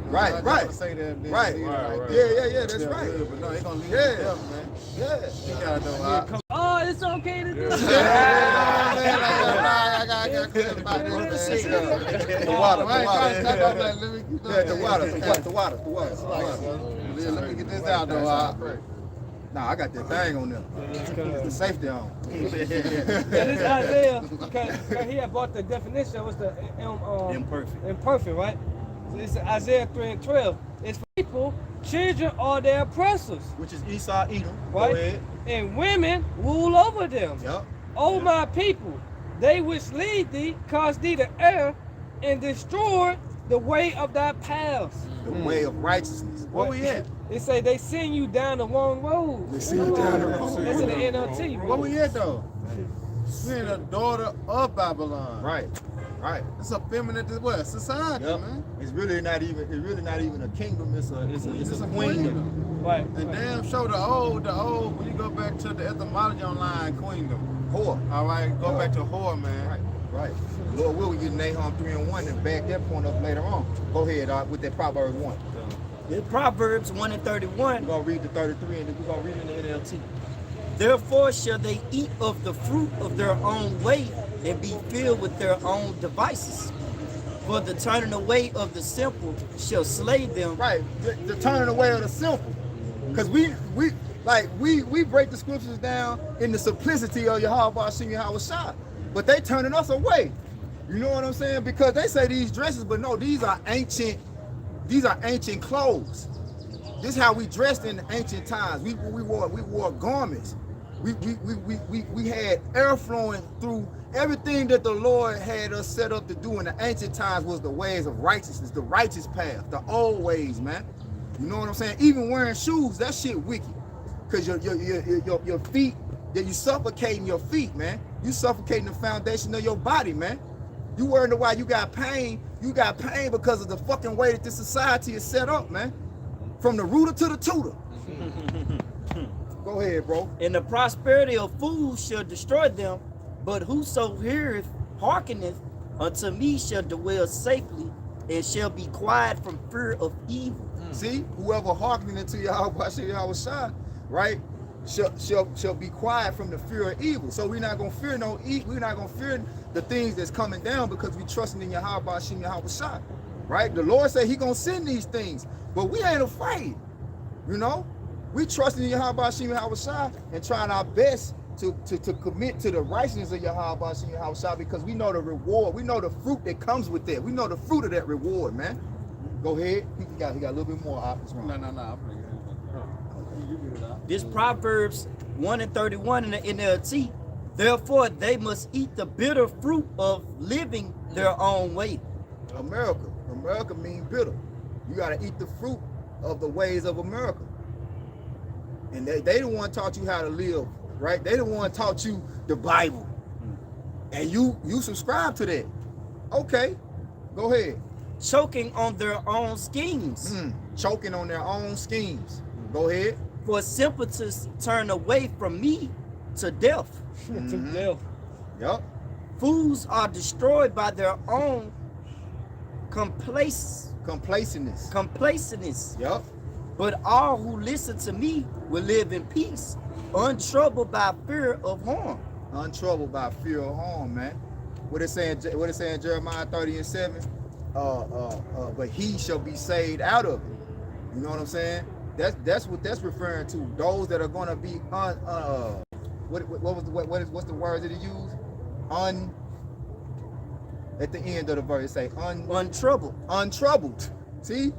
Right. Say that, then Right. lead it like Yeah, that's Feel right. good, but no, it gonna lead Yeah. to death, man. Yeah. You gotta know Oh, it's okay to do. I got clear about this, man. The water. I ain't trying to cut off that. Let me keep Yeah, the water. Let me get this out though. Nah, I got that thing on there. The safety on. Yeah, this Isaiah, because he had brought the definition, what's the imperfect, right? So it's Isaiah 3:12. It's for people, children are their oppressors, Which is Esau, Edom. right? Go ahead. And women rule over them. Yep. O my people, they which lead thee cause thee to err and destroy the way of thy paths. The way of righteousness. Where we at? It say they send you down the wrong road. They send you down the wrong road. That's in the NLT. Where we at though? We're the daughter of Babylon. Right. It's a feminine society, Yep. man. It's really not even a kingdom. It's a queendom. Right. And damn sure the old, when you go back to the etymology online, queendom. Whore. All right, go back to whore, man. Right. Lord will we get Nahum 3:1 and back that point up later on. Go ahead with that Proverbs 1. In Proverbs 1:31. We're gonna read the 33 and then we're gonna read it in the NLT. Therefore shall they eat of the fruit of their own way and be filled with their own devices. For the turning away of the simple shall slay them. Right, the turning away of the simple. Because we break the scriptures down in the simplicity of Yahweh Hashem Yahweh Shah. But they turning us away. You know what I'm saying? Because they say these dresses, but no, these are ancient clothes. This is how we dressed in the ancient times. We wore garments. We had air flowing through everything that the Lord had us set up to do in the ancient times was the ways of righteousness, the righteous path, the old ways, man. You know what I'm saying? Even wearing shoes, that shit wicked. Cause your feet, that you suffocating your feet, man. You suffocating the foundation of your body, man. You wondering why you got pain. You got pain because of the fucking way that this society is set up, man. From the rooter to the tutor. Go ahead, bro. And the prosperity of fools shall destroy them, but whoso heareth, hearkeneth unto me shall dwell safely, and shall be quiet from fear of evil. See, whoever hearkening to Yahweh Shah, right, shall be quiet from the fear of evil. So we're not gonna fear no evil. We're not gonna fear the things that's coming down because we trusting in Yahweh Shah, right? The Lord said He gonna send these things, but we ain't afraid. You know, we trusting in Yahweh Shah and trying our best to commit to the righteousness of Yahweh Shah because we know the reward. We know the fruit that comes with that. We know the fruit of that reward, man. Go ahead. He got a little bit more. No. This Proverbs 1:31 in the NLT. Therefore, they must eat the bitter fruit of living their own way. America means bitter. You got to eat the fruit of the ways of America. And they the one taught you how to live, right? They the one taught you the Bible. And you subscribe to that. Okay, go ahead. Choking on their own schemes. Choking on their own schemes. Go ahead. For simpletons turn away from me to death. To death. Yep. Fools are destroyed by their own complacentness. Yep. But all who listen to me will live in peace, untroubled by fear of harm. Untroubled by fear of harm, man. What it saying Jeremiah 30:7? But he shall be saved out of it. You know what I'm saying? That's what that's referring to. Those that are gonna be what's the words that he used? At the end of the verse, it say Untroubled. Untroubled. See?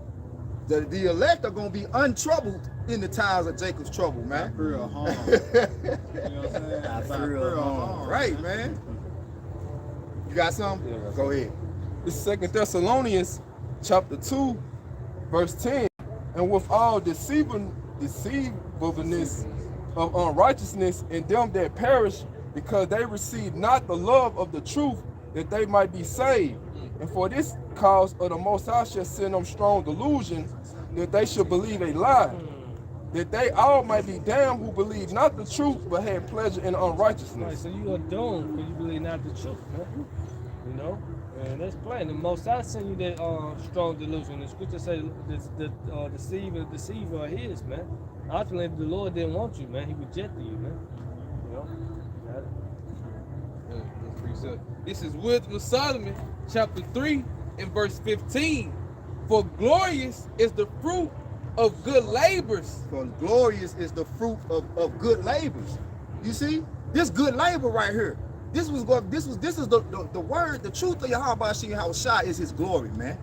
The elect are gonna be untroubled in the times of Jacob's trouble, man. Fear of harm. You know what I'm saying? By By fear of harm. Right, man. You got something? Yeah, Go ahead. It's 2 Thessalonians chapter 2, verse 10. And with all deceivableness of unrighteousness in them that perish, because they receive not the love of the truth, that they might be saved. And for this cause of the Most High shall send them strong delusion, that they should believe a lie, that they all might be damned who believe not the truth, but had pleasure in Right, unrighteousness. so you are doomed because you believe not the truth, man. You know? And that's plain. The Most High send you that strong delusion. The scripture say the deceiver are his, man. Ultimately, if the Lord didn't want you, man, He rejected you, man. You know? This is Wisdom of Solomon, chapter 3 and verse 15. For glorious is the fruit of good labors. Because glorious is the fruit of good labors. You see? This good labor right here. This is the word, the truth of Yahweh Shah is His glory, man.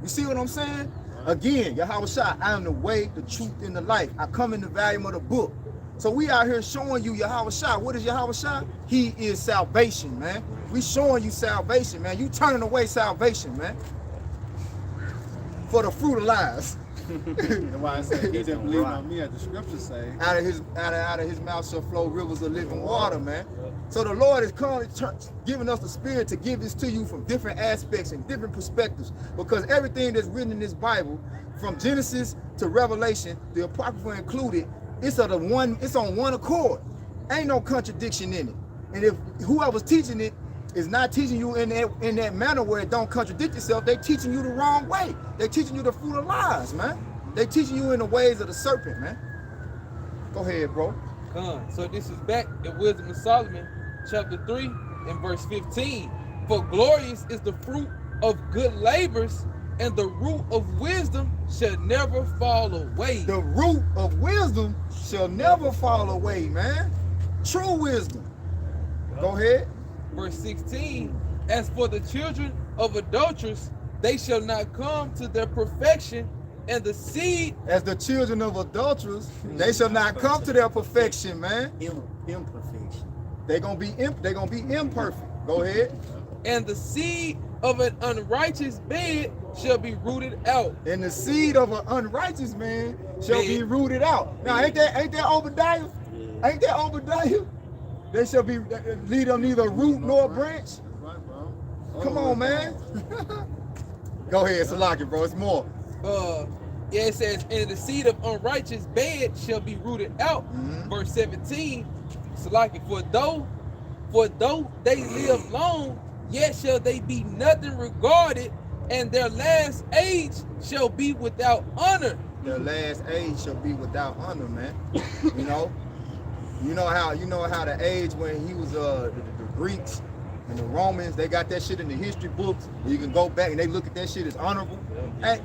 You see what I'm saying? Again, Yahweh Shah, I am the way, the truth, and the life. I come in the volume of the book. So we out here showing you Yahweh Shah. What is Yahweh Shah? He is salvation, man. We showing you salvation, man. You turning away salvation, man. For the fruit of lies. That's why I said he didn't believe on me, as the scriptures say. Out of his mouth shall flow rivers of living water, man. So the Lord is giving us the Spirit to give this to you from different aspects and different perspectives, because everything that's written in this Bible, from Genesis to Revelation, the Apocrypha included, it's on one accord. Ain't no contradiction in it. And if whoever's teaching it is not teaching you in that manner where it don't contradict itself, they teaching you the wrong way. They teaching you the fruit of lies, man. They teaching you in the ways of the serpent, man. Go ahead, bro. So this is back in Wisdom of Solomon, chapter 3 and verse 15. For glorious is the fruit of good labors, and the root of wisdom shall never fall away. The root of wisdom shall never fall away, man. True wisdom. Go ahead. Verse 16, as for the children of adulterers, they shall not come to their perfection, and the seed As the children of adulterers, they shall not come to their perfection, man. Imperfection. They're gonna be imperfect. Go ahead. and the seed of an unrighteous bed shall be rooted out. And the seed of an unrighteous man shall be rooted out. Now, ain't that Obadiah? Ain't that Obadiah? They shall be lead them neither root nor branch. Right, bro. Come on, man. Go ahead, Salaki, bro. It's more. Yeah, it says, and the seed of unrighteous bed shall be rooted out. Verse 17, Salaki, for though they live long, yet shall they be nothing regarded, and their last age shall be without honor. Their last age shall be without honor, man. You know how the age when he was the Greeks and the Romans, they got that shit in the history books. You can go back and they look at that shit as honorable. Hey,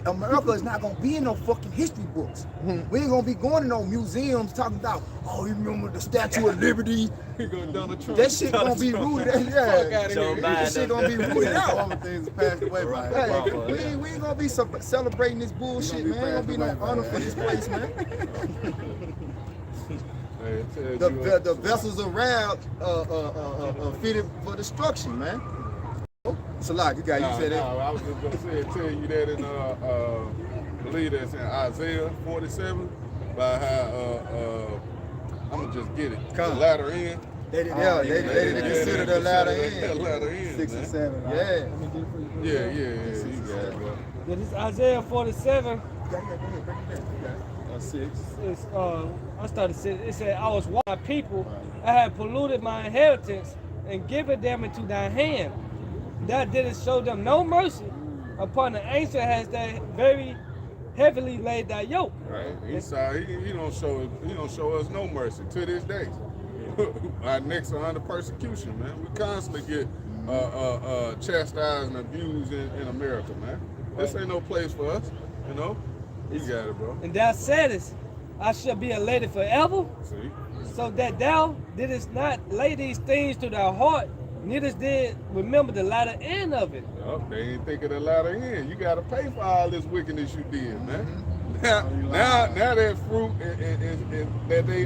America is not gonna be in no fucking history books. We ain't gonna be going to no museums talking about, oh, you remember the Statue of Liberty? That shit gonna be rooted. That shit gonna be rooted out. All the things passed away by Hey, we ain't gonna be celebrating this bullshit, man. Ain't gonna be no honor for this place, man. The vessels around fitted for destruction, man. Salak, you said that. I was just gonna tell you that in I believe that's in Isaiah 47 by how I'm gonna just get it. The latter end. They didn't consider the latter end. Latter end. 6 and 7. Yeah. Yeah. You got it, bro. This is Isaiah 47. 6. It's, I started saying, it said, I was one people, I had polluted my inheritance and given them into thy hand. Thou didst show them no mercy. Upon the ancient has that very heavily laid thy yoke. Right. Esau, he don't show us no mercy to this day. Our necks are under persecution, man. We constantly get chastised and abused in America, man. This ain't no place for us, you know. You got it, bro. And thou saidest, I shall be a lady forever, See? so that thou didst not lay these things to thy heart, neither did remember the latter end of it. Yup, they ain't think of the latter end. You got to pay for all this wickedness you did, man. Now that fruit that they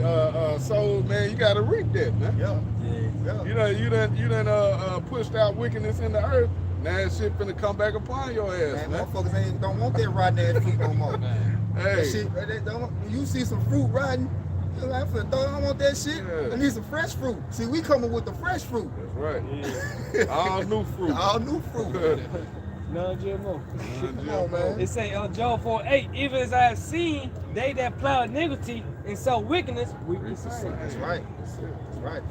sold, man, you got to reap that, man. Yeah. You done pushed out wickedness in the earth. Now that shit finna come back upon your ass, man. Motherfuckers don't want that rotten ass fruit no more. Hey. That shit, you see some fruit rotten, you're like, I don't want that shit. Yeah. I need some fresh fruit. See, we coming with the fresh fruit. That's right. All new fruit. All new fruit. None GMO. Come on, man. It say on Job 4:8, even as I have seen they that plow iniquity and sow wickedness, we be saved. That's right. That's right.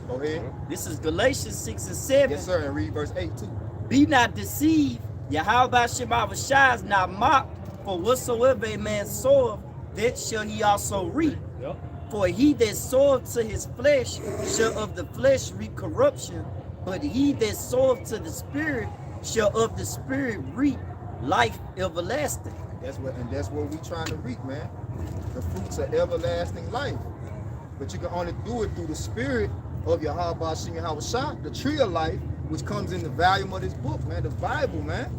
Go ahead. This is Galatians 6 and 7. Yes, sir. And read verse 8 too. Be not deceived. Yahweh Shemavashai is not mocked. For whatsoever a man soweth, that shall he also reap. Yep. For he that soweth to his flesh shall of the flesh reap corruption, but he that soweth to the spirit shall of the spirit reap life everlasting. That's what we trying to reap, man. The fruits of everlasting life. But you can only do it through the spirit of Yahweh Shem Yahweh, the tree of life, which comes in the volume of this book, man, the Bible, man.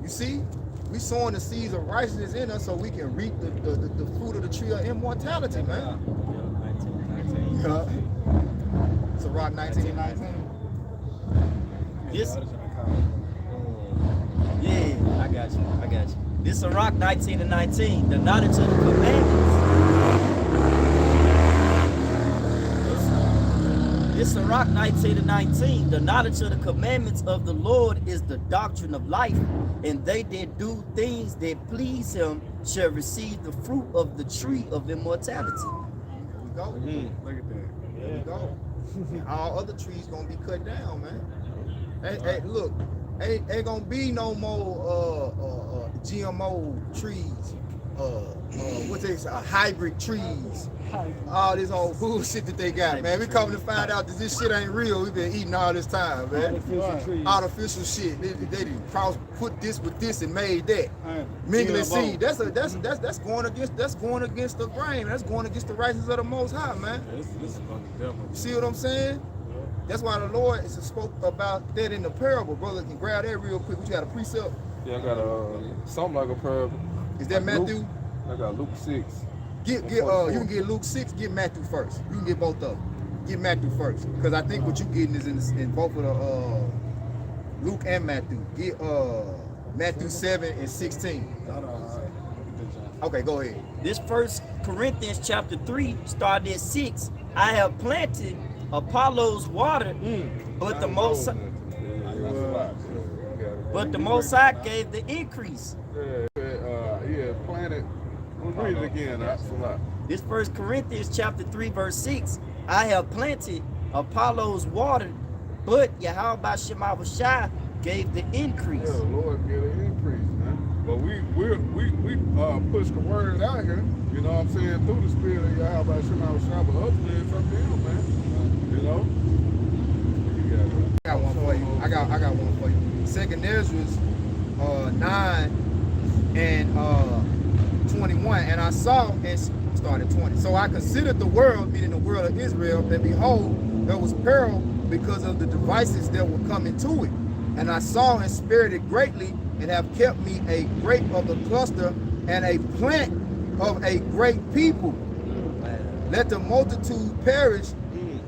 You see, we sowing the seeds of righteousness in us so we can reap the fruit of the tree of immortality, man. Yeah. So Rock 19:19. This, yeah, I got you. This is Rock 19 and 19. The knowledge of the commandments. This is Rock 19 and 19. The knowledge of the commandments of the Lord is the doctrine of life, and they that do things that please him shall receive the fruit of the tree of immortality. There we go. Look at that. There we go. And all other trees gonna be cut down, man. Hey, look, ain't gonna be no more GMO trees, what's this? Hybrid trees. All this old bullshit that they got, man. We coming to find out that this shit ain't real. We've been eating all this time, man. Artificial trees. Artificial shit. They didn't put this with this and made that. Mingling seed. That's going against the grain. That's going against the righteousness of the Most High, man. This is from the devil. You see what I'm saying? That's why the Lord spoke about that in the parable. Brother can grab that real quick. You got a precept? Yeah, I got something like a parable. Is that Matthew? I got Luke 6. You can get Luke 6, get Matthew first. You can get both of them. Get Matthew first. Because I think what you getting is in both of the Luke and Matthew. Get Matthew 7 and 16. Okay, go ahead. This 1 Corinthians chapter 3 started at 6. I have planted, Apollos watered, but the Most High gave the increase. Yeah, planet. Read it again. This 1 Corinthians chapter 3 verse 6. I have planted, Apollos watered, but Yahweh Shemawashai gave the increase. Yeah, the Lord gave the increase, man. But we push the word out here, you know what I'm saying, through the spirit of Yahweh Shemawashai, but ultimately it's up to him, man. You know? I got one for you. I got one for you. Second Ezra's 9 and 21. And I saw and started 20. So I considered the world, meaning the world of Israel, and behold, there was peril because of the devices that were coming to it. And I saw and spared it greatly, and have kept me a grape of the cluster and a plant of a great people. Let the multitude perish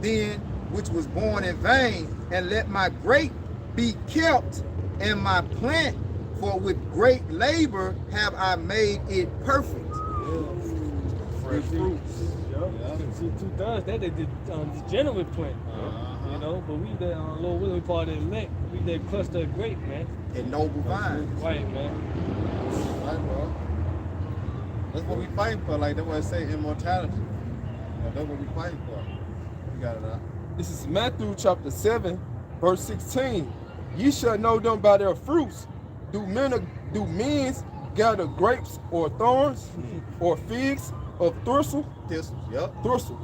then which was born in vain, and let my grape be kept and my plant, for with great labor have I made it perfect. Fresh fruits. See, 2/3 that they did degenerate plant. You know, but we the Lord willing, we part of the elect. We that cluster of grape, man. And noble vines. Right, man. Right, bro. That's what we fighting for. Like that's what I say, immortality. You know, that's what we fighting for. You got it out. This is Matthew chapter 7, verse 16. Ye shall know them by their fruits. Do men gather grapes or thorns, or figs of thistle? Thistle.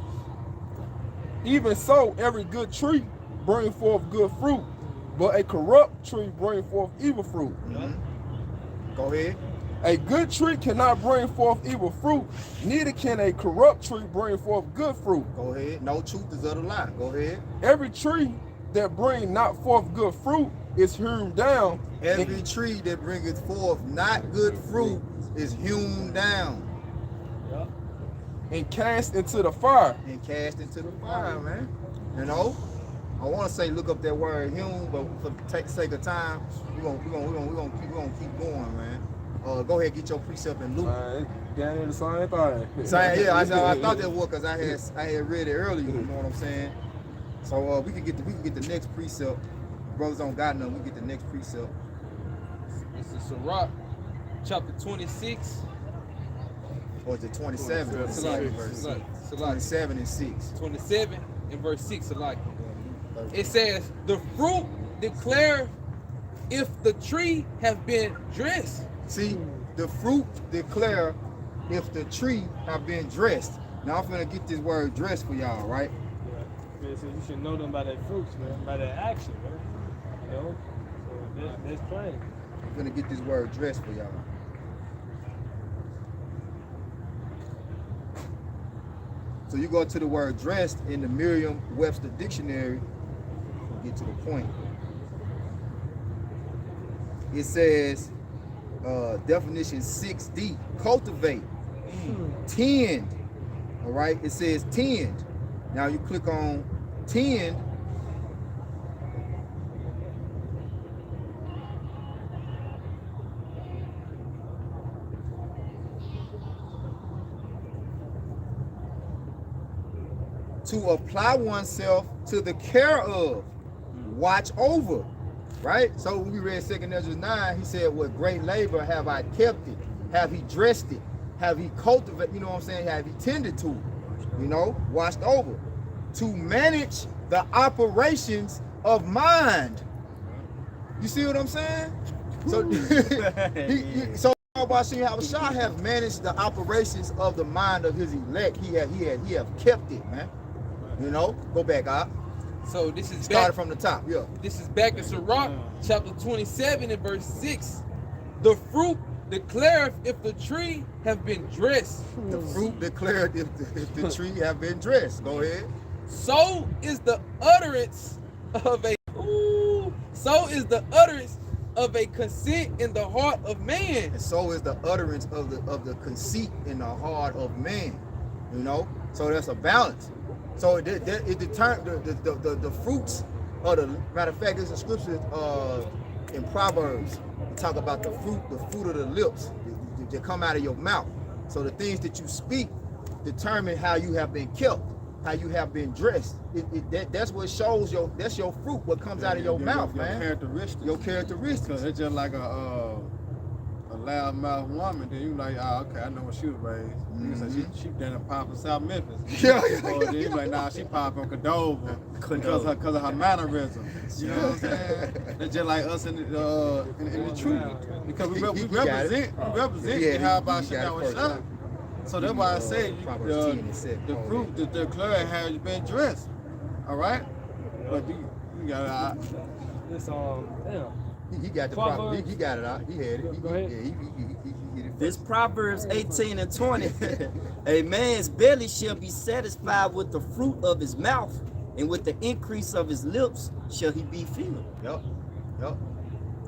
Even so, every good tree bring forth good fruit, but a corrupt tree bring forth evil fruit. Go ahead. A good tree cannot bring forth evil fruit, neither can a corrupt tree bring forth good fruit. Go ahead. No truth is of the lie. Go ahead. Every tree that bring not forth good fruit is hewn down. Every tree that bringeth forth not good fruit is hewn down. And cast into the fire. And cast into the fire, man. You know? I want to say look up that word hewn, but for the sake of time, we're gonna keep going, man. Go ahead, get your precept in Luke. Down in the same thing. Yeah, I thought that was because I had read it earlier. You know what I'm saying? So we can get the next precept. Brothers don't got none. We get the next precept. This is Sirach, chapter 26. Or is it 27? 27 and 6. 27 and verse 6 alike. It says, the fruit declare if the tree have been dressed. See, the fruit declare if the tree have been dressed. Now I'm gonna get this word dressed for y'all, right? Yeah, so you should know them by their fruits, man, by their action, man. You know? So that's plain. I'm gonna get this word dressed for y'all. So you go to the word dressed in the Merriam-Webster dictionary, we'll get to the point. It says, definition 6D, cultivate, tend, all right? It says tend. Now you click on tend, to apply oneself to the care of, watch over, right? So when we read 2 Ezra 9, he said, with great labor have I kept it, have he dressed it, have he cultivated, you know what I'm saying, have he tended to it, you know, watched over, to manage the operations of mind. You see what I'm saying? So, so Shah have managed the operations of the mind of his elect. He have kept it, man. You know, go back up. So this is Started back. from the top, yeah. This is back in Sirach, chapter 27 and verse 6. The fruit declareth if the tree have been dressed. The fruit declared if the tree have been dressed. Go ahead. So is the utterance of a consent in the heart of man. And so is the utterance of the conceit in the heart of man. You know, so that's a balance. So it determines the fruits of the matter of fact. There's a scripture in Proverbs talk about the fruit of the lips that come out of your mouth. So the things that you speak determine how you have been kept, how you have been dressed. That's what shows that's your fruit, what comes out of your mouth, man. Characteristics. Your characteristics. Because it's just like a loud mouth woman. Then you like, oh, okay, I know what she was raised. You say she down in Pop in South Memphis. Yeah. Or then you like, nah, she Pop from Cordova because of her mannerisms. You know what I'm saying? It's just like us in the truth. Because we represent how about Shah Shah. So that's why I say the fruit, the declare has been dressed. All right? But you got It's damn. He got the problem. He got it out. He had it. Go ahead. Yeah, he did it. This Proverbs 18 and 20. A man's belly shall be satisfied with the fruit of his mouth, and with the increase of his lips shall he be filled. Yep.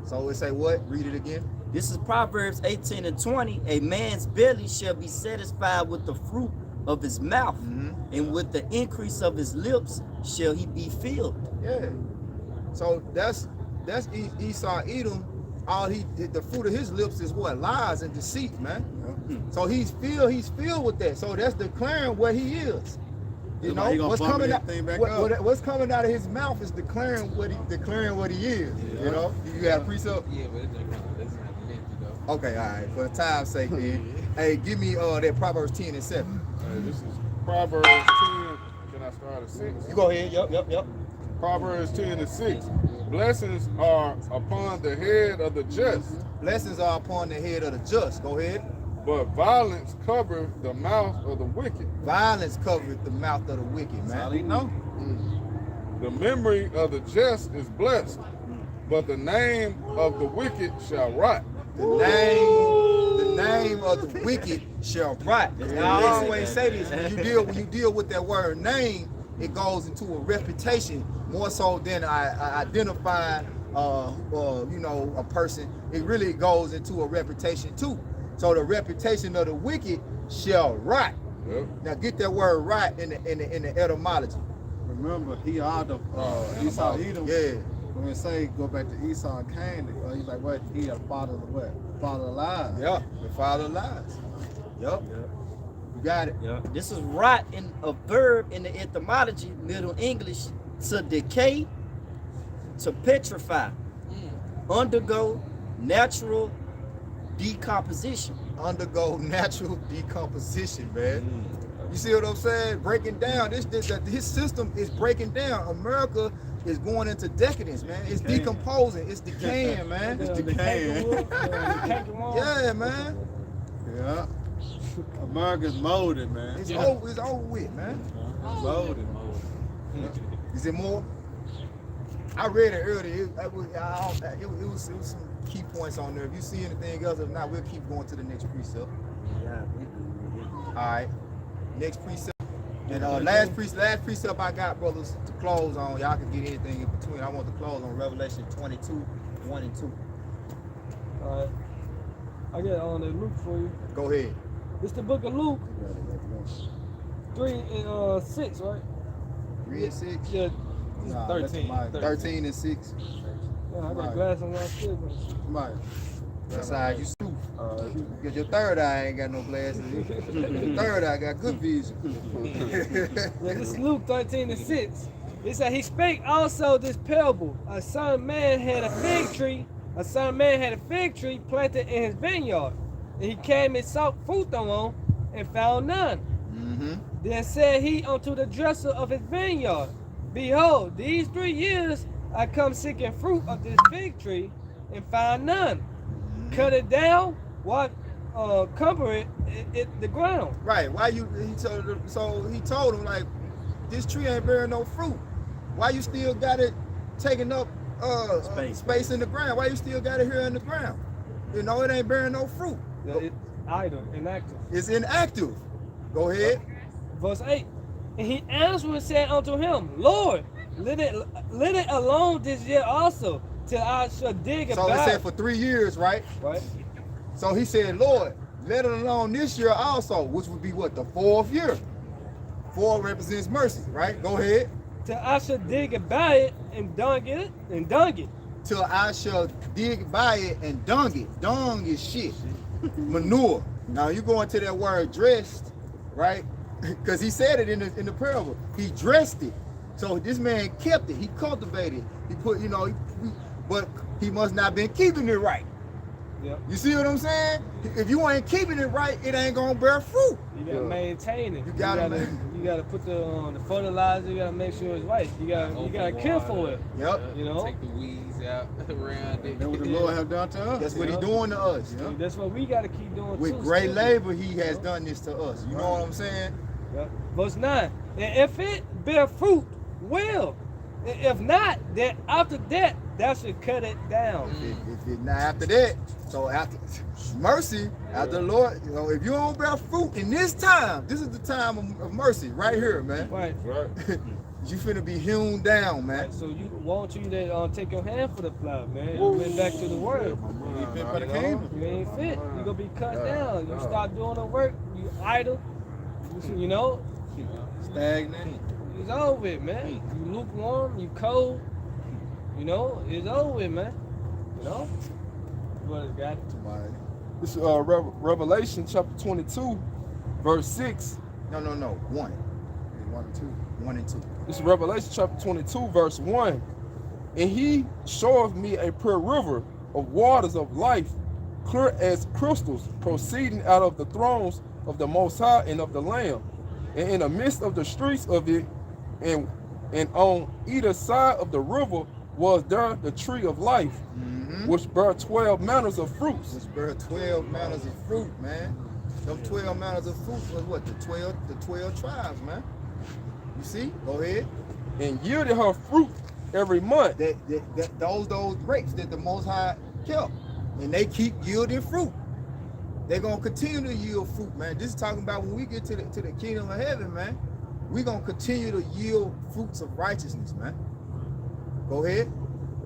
So it say what? Read it again. This is Proverbs 18 and 20. A man's belly shall be satisfied with the fruit of his mouth, and with the increase of his lips shall he be filled. Yeah. So that's Esau Edom. The fruit of his lips is what? Lies and deceit, man. So he's filled with that. So that's declaring what he is. You know, what's coming out of his mouth is declaring what he is. Yeah. You know, you got a precept? Yeah, but that's not lengthy though. Okay, all right. For the time's sake, then. Hey, give me that Proverbs 10 and 7. This is Proverbs 10. Can I start at 6? You go ahead. Yep. Proverbs 10 and 6. Blessings are upon the head of the just. Blessings are upon the head of the just. Go ahead. But violence covereth the mouth of the wicked. Violence covereth the mouth of the wicked, man. That's all he know. The memory of the just is blessed, but the name of the wicked shall rot. The name of the wicked shall rot. I always say this, when you deal with that word name, it goes into a reputation more so than identifying a person. It really goes into a reputation too. So the reputation of the wicked shall rot. Yep. Now get that word rot in the etymology. Remember, he are the Esau Edom. Yeah. When we say go back to Esau and Cain, he's like, what? He a father of what? Father of lies. Yeah, the father of lies. Yep. You got it. Yeah. This is rot in a verb in the etymology, Middle English, to decay, to petrify, undergo natural decomposition. Undergo natural decomposition, man. You see what I'm saying? Breaking down. His system is breaking down. America is going into decadence, man. It's decomposing. It's decaying, man. It's decaying. Yeah, man. Yeah. America's molded, man. It's over with, man. Molded. Is it more? I read it earlier. It was some key points on there. If you see anything else, if not, we'll keep going to the next precept. All right. Next precept. And last precept I got, brothers, to close on. Y'all can get anything in between. I want to close on Revelation 22, 1 and 2. All right. I got on the Luke for you. Go ahead. It's the book of Luke 3 and 6, right? 3 and 6? Yeah. Nah, 13. 13 and 6. Yeah, I got glasses on my still. Right. That's how you stoof. Because your third eye ain't got no glasses. Your third eye got good vision. Yeah, this is Luke 13 and 6. It said, he spake also this parable. A certain man had a fig tree. A certain man had a fig tree planted in his vineyard. And he came and sought fruit thereon and found none. Then said he unto the dresser of his vineyard, behold, these 3 years I come seeking fruit of this fig tree and find none. Cut it down what cover the ground. Right. Why you? He told him like, this tree ain't bearing no fruit. Why you still got it taking up space in the ground? Why you still got it here in the ground? You know, it ain't bearing no fruit. It's idle, inactive. It's inactive. Go ahead. Verse 8. And he answered and said unto him, Lord, let it alone this year also, till I shall dig So about. it said for 3 years, right? Right. So he said, Lord, let it alone this year also, which would be what, the 4th year. 4 represents mercy, right? Go ahead. Till I shall dig about it and dung it. Till I shall dig by it and dung it. Dung is shit. Manure. Now you go into that word dressed, right? Because he said it in the parable. He dressed it. So this man kept it. He cultivated it. He put, but he must not been keeping it right. Yep. You see what I'm saying? If you ain't keeping it right, it ain't gonna bear fruit. You gotta maintain it. You gotta you gotta put the fertilizer. You gotta make sure it's right. You gotta care for it. Yep. You know. Take the weeds out around it. That's what the Lord have done to us. That's what He's doing to us. Yeah. That's what we gotta keep doing With too. great still. labor, He has done this to us. You know what I'm saying? Yep. Verse 9. And if it bear fruit, well. And if not, then after that, thou should cut it down. If it not after that, so after mercy, after the Lord, if you don't bear fruit in this time, this is the time of mercy right here, man. Right. Right. You finna be hewn down, man. So you want you to take your hand for the plow, man. You went back to the word. You fit for the You know? kingdom. You ain't fit. You gonna be cut down. You start doing the work. You idle. You know. Stagnant. It's over with, man. You lukewarm. You cold. You know. It's over with, man. You know. What it got? This is Revelation chapter 22, verse 6. No. 1. 1 and 2. 1 and 2. This is Revelation chapter 22, verse 1. And he showeth me a pure river of waters of life, clear as crystals, proceeding out of the thrones of the Most High and of the Lamb. And in the midst of the streets of it, and on either side of the river was there the tree of life, which bare 12 manners of fruits. Which bear 12 manners of fruit, man. Them 12 manners of fruit was what? The 12 tribes, man. You see? Go ahead. And yielded her fruit every month. Those grapes that the Most High kept, and they keep yielding fruit. They're gonna continue to yield fruit, man. This is talking about when we get to the kingdom of heaven, man. We're gonna continue to yield fruits of righteousness, man. Go ahead.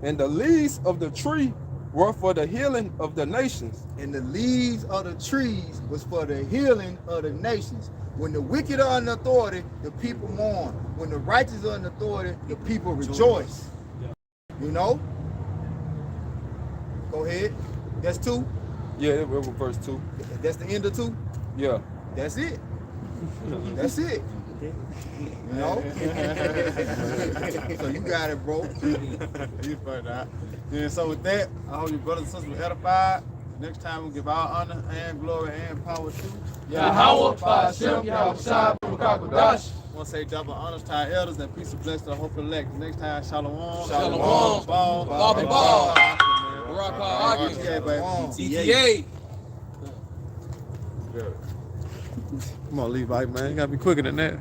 And the leaves of the tree were for the healing of the nations. And the leaves of the trees was for the healing of the nations. When the wicked are in authority, the people mourn. When the righteous are in authority, the people rejoice. You know? Go ahead. That's 2. Yeah, it was verse 2. That's the end of 2. Yeah. That's it. That's it. You know? So you got it, bro. You fucked out. Yeah, so with that, I hope your brothers and sisters were edified. Next time we give our honor and glory and power to Yahweh, Ba'ashem, Yahweh Shai, B'Kakadash. I want to say double honors to our elders and peace and blessings to the hope elect. Next time, Shalom. Shalom. Ball. Father Ball. Rock Rock Yeah, baby. CTA. Come on, Levi, man. You got to be quicker than that.